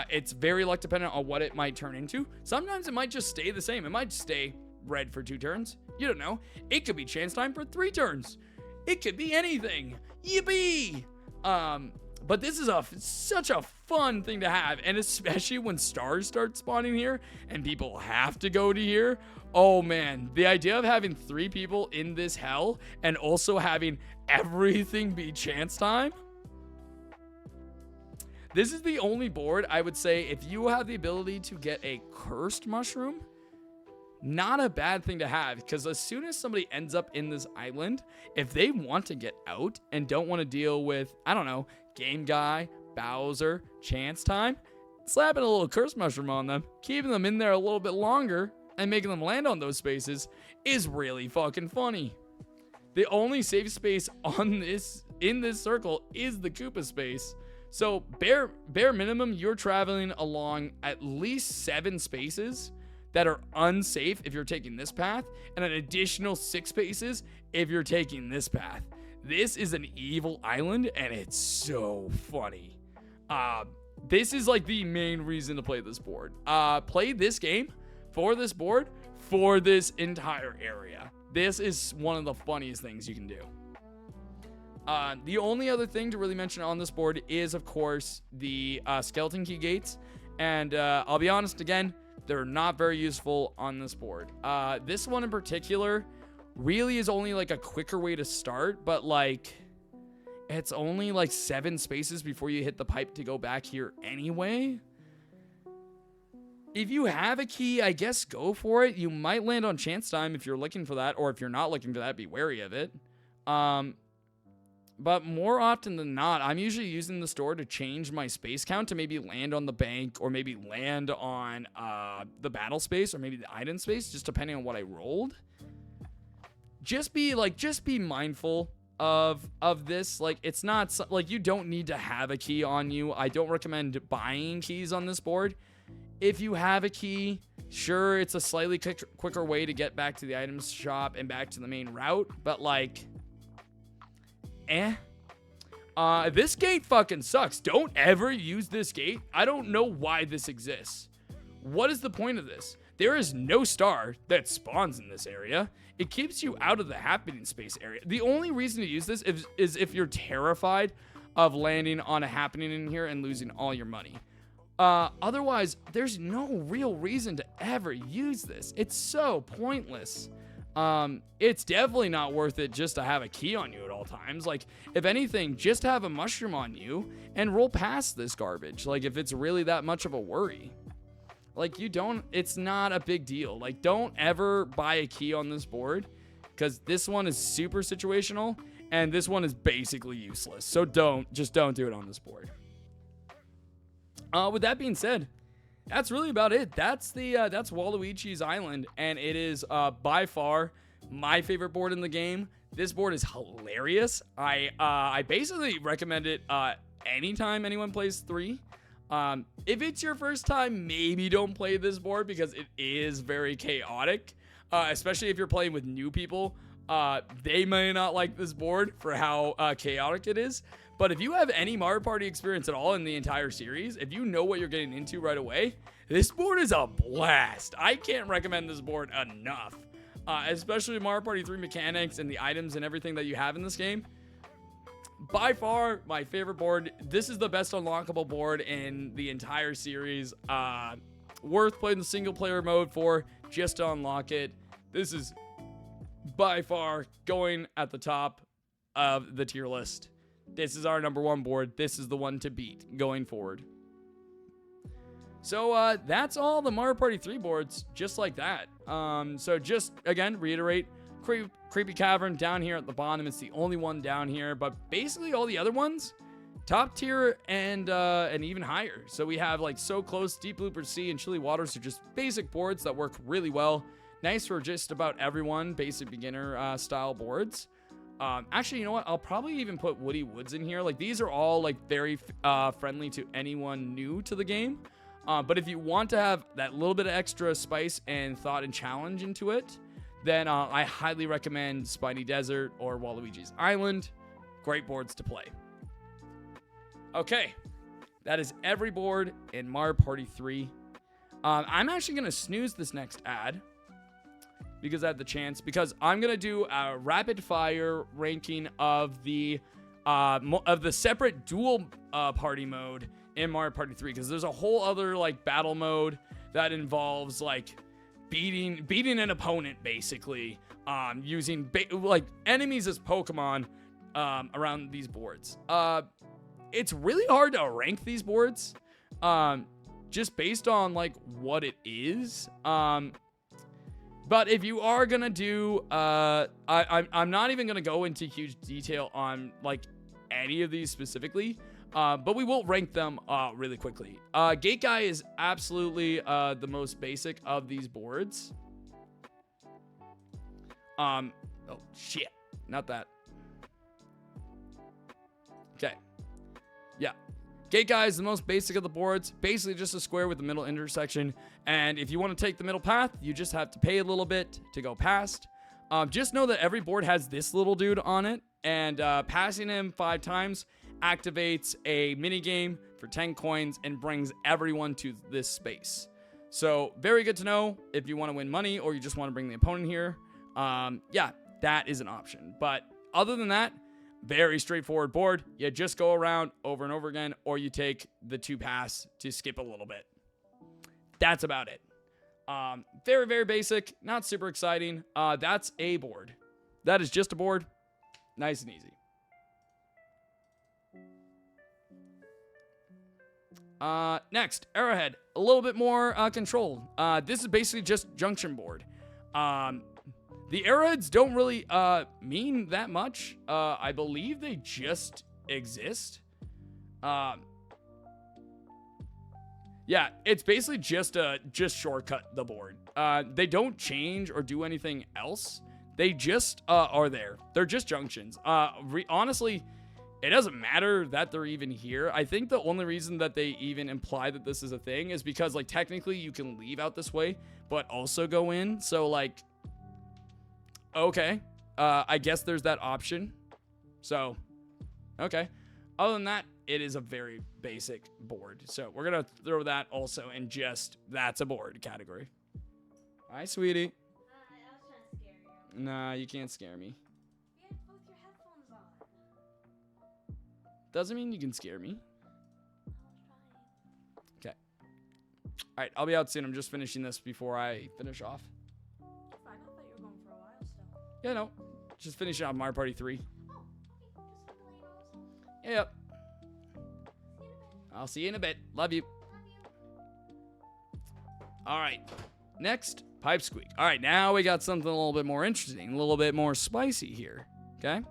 It's very luck dependent on what it might turn into. Sometimes it might just stay the same. It might stay red for 2 turns. You don't know. It could be chance time for 3 turns. It could be anything. Yippee! But this is such a fun thing to have, and especially when stars start spawning here and people have to go to here. Oh man, the idea of having 3 people in this hell and also having everything be chance time. This is the only board I would say, if you have the ability to get a cursed mushroom, not a bad thing to have, because as soon as somebody ends up in this island, if they want to get out and don't want to deal with, I don't know, Game Guy, Bowser, Chance Time, slapping a little curse mushroom on them, keeping them in there a little bit longer, and making them land on those spaces is really fucking funny. The only safe space on in this circle is the Koopa space. So bare minimum, you're traveling along at least 7 spaces that are unsafe if you're taking this path, and an additional 6 spaces if you're taking this path. This is an evil island, and it's so funny. This is like the main reason to play this board. Play this game for this board for this entire area. This is one of the funniest things you can do. The only other thing to really mention on this board is, of course, the skeleton key gates. And I'll be honest again, they're not very useful on this board. This one in particular really is only like a quicker way to start, but like it's only like 7 spaces before you hit the pipe to go back here anyway. If you have a key, I guess go for it. You might land on chance time if you're looking for that, or if you're not looking for that, be wary of it. But more often than not, I'm usually using the store to change my space count to maybe land on the bank, or maybe land on the battle space, or maybe the item space, just depending on what I rolled. Just be mindful of this. Like, it's not like you don't need to have a key on you. I don't recommend buying keys on this board. If you have a key, sure, it's a slightly quicker way to get back to the items shop and back to the main route, but like, this gate fucking sucks. Don't ever use this gate. I don't know why this exists. What is the point of this? There is no star that spawns in this area. It keeps you out of the happening space area. The only reason to use this is if you're terrified of landing on a happening in here and losing all your money. Otherwise, there's no real reason to ever use this. It's so pointless. It's definitely not worth it just to have a key on you at all times. Like, if anything, just have a mushroom on you and roll past this garbage. Like, if it's really that much of a worry. Like, it's not a big deal. Like, don't ever buy a key on this board, because this one is super situational and this one is basically useless. So just don't do it on this board. With that being said, that's really about it. That's Waluigi's Island, and it is by far my favorite board in the game. This board is hilarious. I basically recommend it anytime anyone plays 3. If it's your first time, maybe don't play this board, because it is very chaotic, especially if you're playing with new people. They may not like this board for how chaotic it is. But if you have any Mario Party experience at all in the entire series, if you know what you're getting into right away, this board is a blast. I can't recommend this board enough, especially Mario Party 3 mechanics and the items and everything that you have in this game. By far, my favorite board. This is the best unlockable board in the entire series. Worth playing the single player mode for, just to unlock it. This is by far going at the top of the tier list. This is our number 1 board. This is the one to beat going forward. So that's all the Mario Party 3 boards, just like that. So just, again, reiterate, Creepy Cavern down here at the bottom. It's the only one down here, but basically all the other ones, top tier and even higher. So we have like So Close, Deep Blooper Sea, and Chilly Waters are just basic boards that work really well. Nice for just about everyone, basic beginner style boards. Actually, you know what? I'll probably even put Woody Woods in here. Like, these are all like very friendly to anyone new to the game. But if you want to have that little bit of extra spice and thought and challenge into it, then I highly recommend Spiny Desert or Waluigi's Island. Great boards to play. Okay, that is every board in Mario Party 3. I'm actually going to snooze this next ad, because I have the chance, because I'm going to do a rapid fire ranking of the of the separate dual party mode in Mario Party 3, because there's a whole other like battle mode that involves like beating an opponent basically, using like enemies as Pokemon around these boards. It's really hard to rank these boards, just based on like what it is. But if you are gonna do, I'm not even gonna go into huge detail on like any of these specifically, but we will rank them really quickly. Gate Guy is absolutely the most basic of these boards. Oh shit, not that. Okay, yeah. Gate Guy is the most basic of the boards. Basically just a square with the middle intersection. And if you want to take the middle path, you just have to pay a little bit to go past. Just know that every board has this little dude on it. And passing him 5 times activates a mini game for 10 coins and brings everyone to this space. So very good to know if you want to win money or you just want to bring the opponent here. Yeah, that is an option. But other than that, very straightforward board. You just go around over and over again, or you take the 2 pass to skip a little bit. That's about it. Very, very basic. Not super exciting. That's a board. That is just a board. Nice and easy. Next, Arrowhead. A little bit more controlled. This is basically just junction board. The arrowheads don't really mean that much. I believe they just exist. Yeah, it's basically just shortcut the board. They don't change or do anything else. They just are there. They're just junctions. Honestly, it doesn't matter that they're even here. I think the only reason that they even imply that this is a thing is because, like, technically you can leave out this way, but also go in. So, like, okay. I guess there's that option. So, okay. Other than that, it is a very basic board. So, we're going to throw that also in just that's a board category. Hi, sweetie. I was trying to scare you. Nah, you can't scare me. You had both your headphones on. Doesn't mean you can scare me. I was trying. Okay. All right, I'll be out soon. I'm just finishing this before I finish off. You're fine. I thought you were going for a while still. Yeah, no. Just finishing off Mario Party 3. Oh, okay. Just wanted to let you know I was home. Yep. See you in a bit. I'll see you in a bit. Love you. Love you. All right. Next, pipe squeak. All right, now we got something a little bit more interesting, a little bit more spicy here. Okay.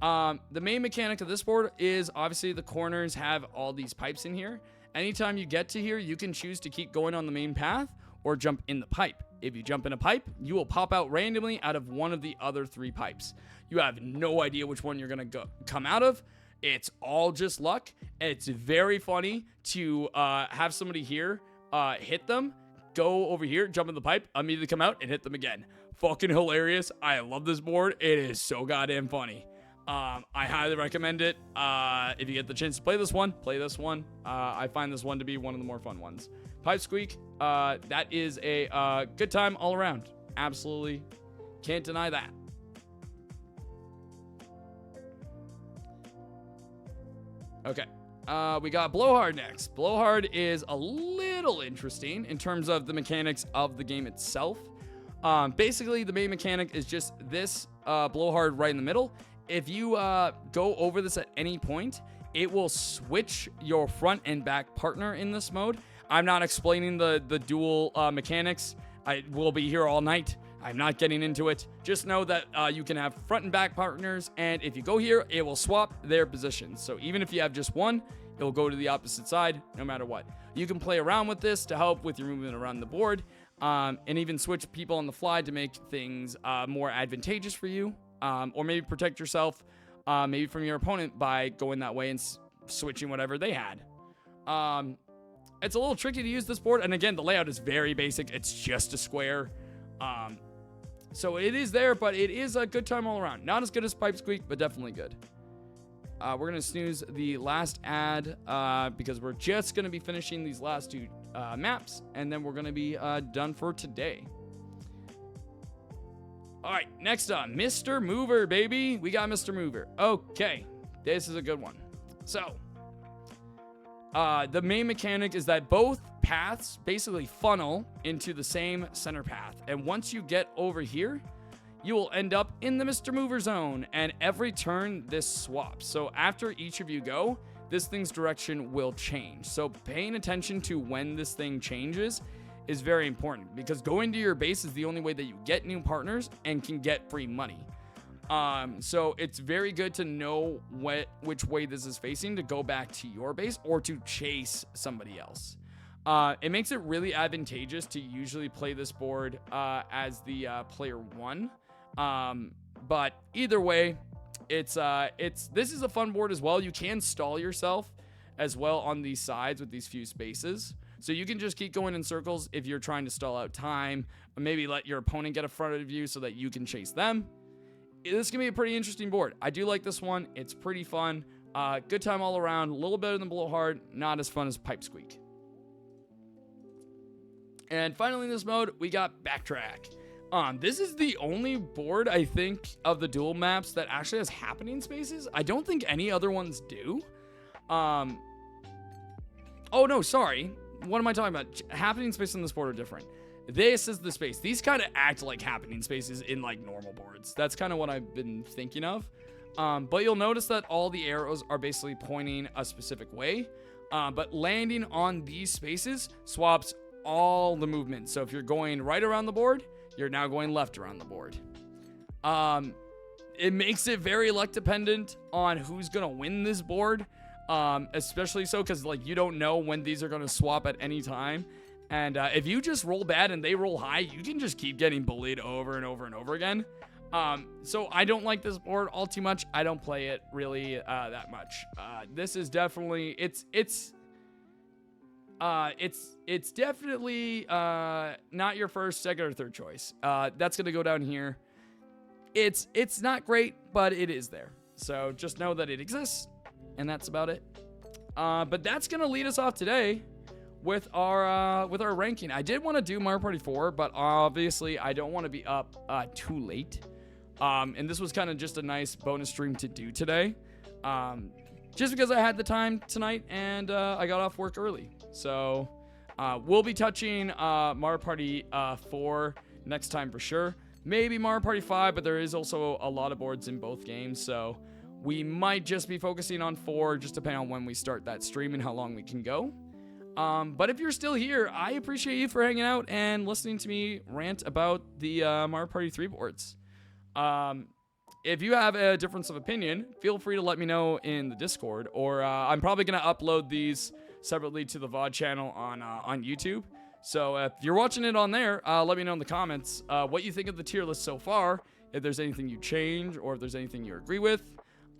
The main mechanic of this board is obviously the corners have all these pipes in here. Anytime you get to here, you can choose to keep going on the main path or jump in the pipe. If you jump in a pipe, you will pop out randomly out of one of the other 3 pipes. You have no idea which one you're going to come out of. It's all just luck. It's very funny to have somebody here hit them, go over here, jump in the pipe, immediately come out and hit them again. Fucking hilarious. I love this board. It is so goddamn funny. I highly recommend it. If you get the chance to play this one, play this one. I find this one to be one of the more fun ones. Pipe squeak, that is a good time all around. Absolutely can't deny that. Okay. We got Blowhard next. Blowhard is a little interesting in terms of the mechanics of the game itself. Basically, the main mechanic is just this Blowhard right in the middle. If you go over this at any point, it will switch your front and back partner in this mode. I'm not explaining the dual mechanics. I will be here all night. I'm not getting into it. Just know that you can have front and back partners, and if you go here, it will swap their positions. So even if you have just one, it will go to the opposite side no matter what. You can play around with this to help with your movement around the board, and even switch people on the fly to make things more advantageous for you, or maybe protect yourself maybe from your opponent by going that way and switching whatever they had. It's a little tricky to use this board, and again, the layout is very basic. It's just a square. So it is there, but it is a good time all around. Not as good as Pipe Squeak, but definitely good. We're going to snooze the last ad because we're just going to be finishing these last 2 maps, and then we're going to be done for today. All right, next up, Mr. Mover, baby. We got Mr. Mover. Okay, This is a good one. So, the main mechanic is that both paths basically funnel into the same center path. And once you get over here, you will end up in the Mr. Mover zone. And every turn, this swaps. So after each of you go, this thing's direction will change. So paying attention to when this thing changes is very important, because going to your base is the only way that you get new partners and can get free money. So it's very good to know which way this is facing to go back to your base or to chase somebody else. It makes it really advantageous to usually play this board as the player one. But either way, this is a fun board as well. You can stall yourself as well on these sides with these few spaces. So you can just keep going in circles if you're trying to stall out time, or maybe let your opponent get in front of you so that you can chase them. This can be a pretty interesting board. I do like this one. It's pretty fun. Good time all around. A little better than Blowhard. Not as fun as Pipe Squeak. And finally in this mode, we got Backtrack. This is the only board, I think, of the Duel maps that actually has happening spaces. I don't think any other ones do. Oh, no, sorry. What am I talking about? Happening spaces on this board are different. This is the space. These kind of act like happening spaces in like normal boards. That's kind of what I've been thinking of. But you'll notice that all the arrows are basically pointing a specific way. But landing on these spaces swaps all the movement. So if you're going right around the board, you're now going left around the board. It makes it very luck dependent on who's going to win this board. Especially so because like you don't know when these are going to swap at any time. And if you just roll bad and they roll high, you can just keep getting bullied over and over and over again. So I don't like this board all too much. I don't play it really that much. This is definitely it's definitely not your first, second, or third choice. That's gonna go down here. It's not great, but it is there. So just know that it exists, and that's about it. But that's gonna lead us off today with our ranking. I did want to do Mario Party 4, but obviously I don't want to be up too late. And this was kind of just a nice bonus stream to do today. Just because I had the time tonight and I got off work early. So we'll be touching Mario Party 4 next time for sure. Maybe Mario Party 5, but there is also a lot of boards in both games. So we might just be focusing on 4, just depending on when we start that stream and how long we can go. But if you're still here, I appreciate you for hanging out and listening to me rant about the Mario Party 3 boards. If you have a difference of opinion, feel free to let me know in the Discord, or I'm probably going to upload these separately to the VOD channel on YouTube. So if you're watching it on there, let me know in the comments what you think of the tier list so far, if there's anything you change, or if there's anything you agree with.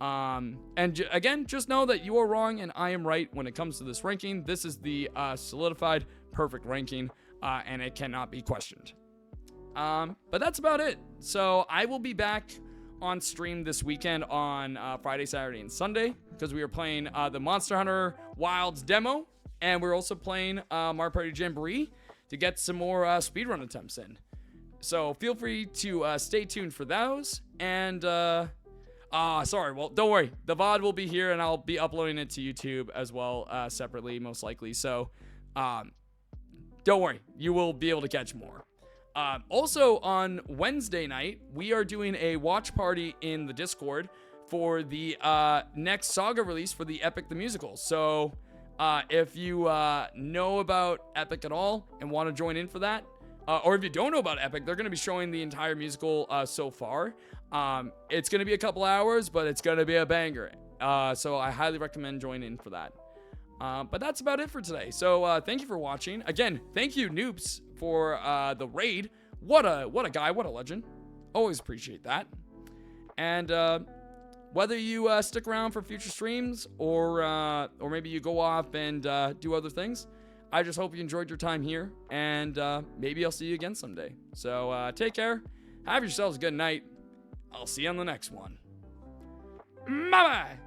Again, just know that you are wrong and I am right when it comes to this ranking. This is the solidified perfect ranking, and it cannot be questioned. But that's about it. So I will be back on stream this weekend on Friday, Saturday, and Sunday, because we are playing the Monster Hunter Wilds demo, and we're also playing Mario Party Jamboree to get some more speedrun attempts in. So feel free to stay tuned for those, and sorry, well, don't worry. The VOD will be here, and I'll be uploading it to YouTube as well, separately, most likely. So, don't worry. You will be able to catch more. Also, on Wednesday night, we are doing a watch party in the Discord for the next Saga release for the Epic the Musical. So, if you know about Epic at all and want to join in for that, or if you don't know about Epic, they're going to be showing the entire musical so far. It's going to be a couple hours, but it's going to be a banger. So I highly recommend joining in for that. But that's about it for today. So thank you for watching. Again, thank you, Noobs, for the raid. What a guy, what a legend. Always appreciate that. And whether you stick around for future streams or maybe you go off and do other things, I just hope you enjoyed your time here, and maybe I'll see you again someday. So take care. Have yourselves a good night. I'll see you on the next one. Bye-bye.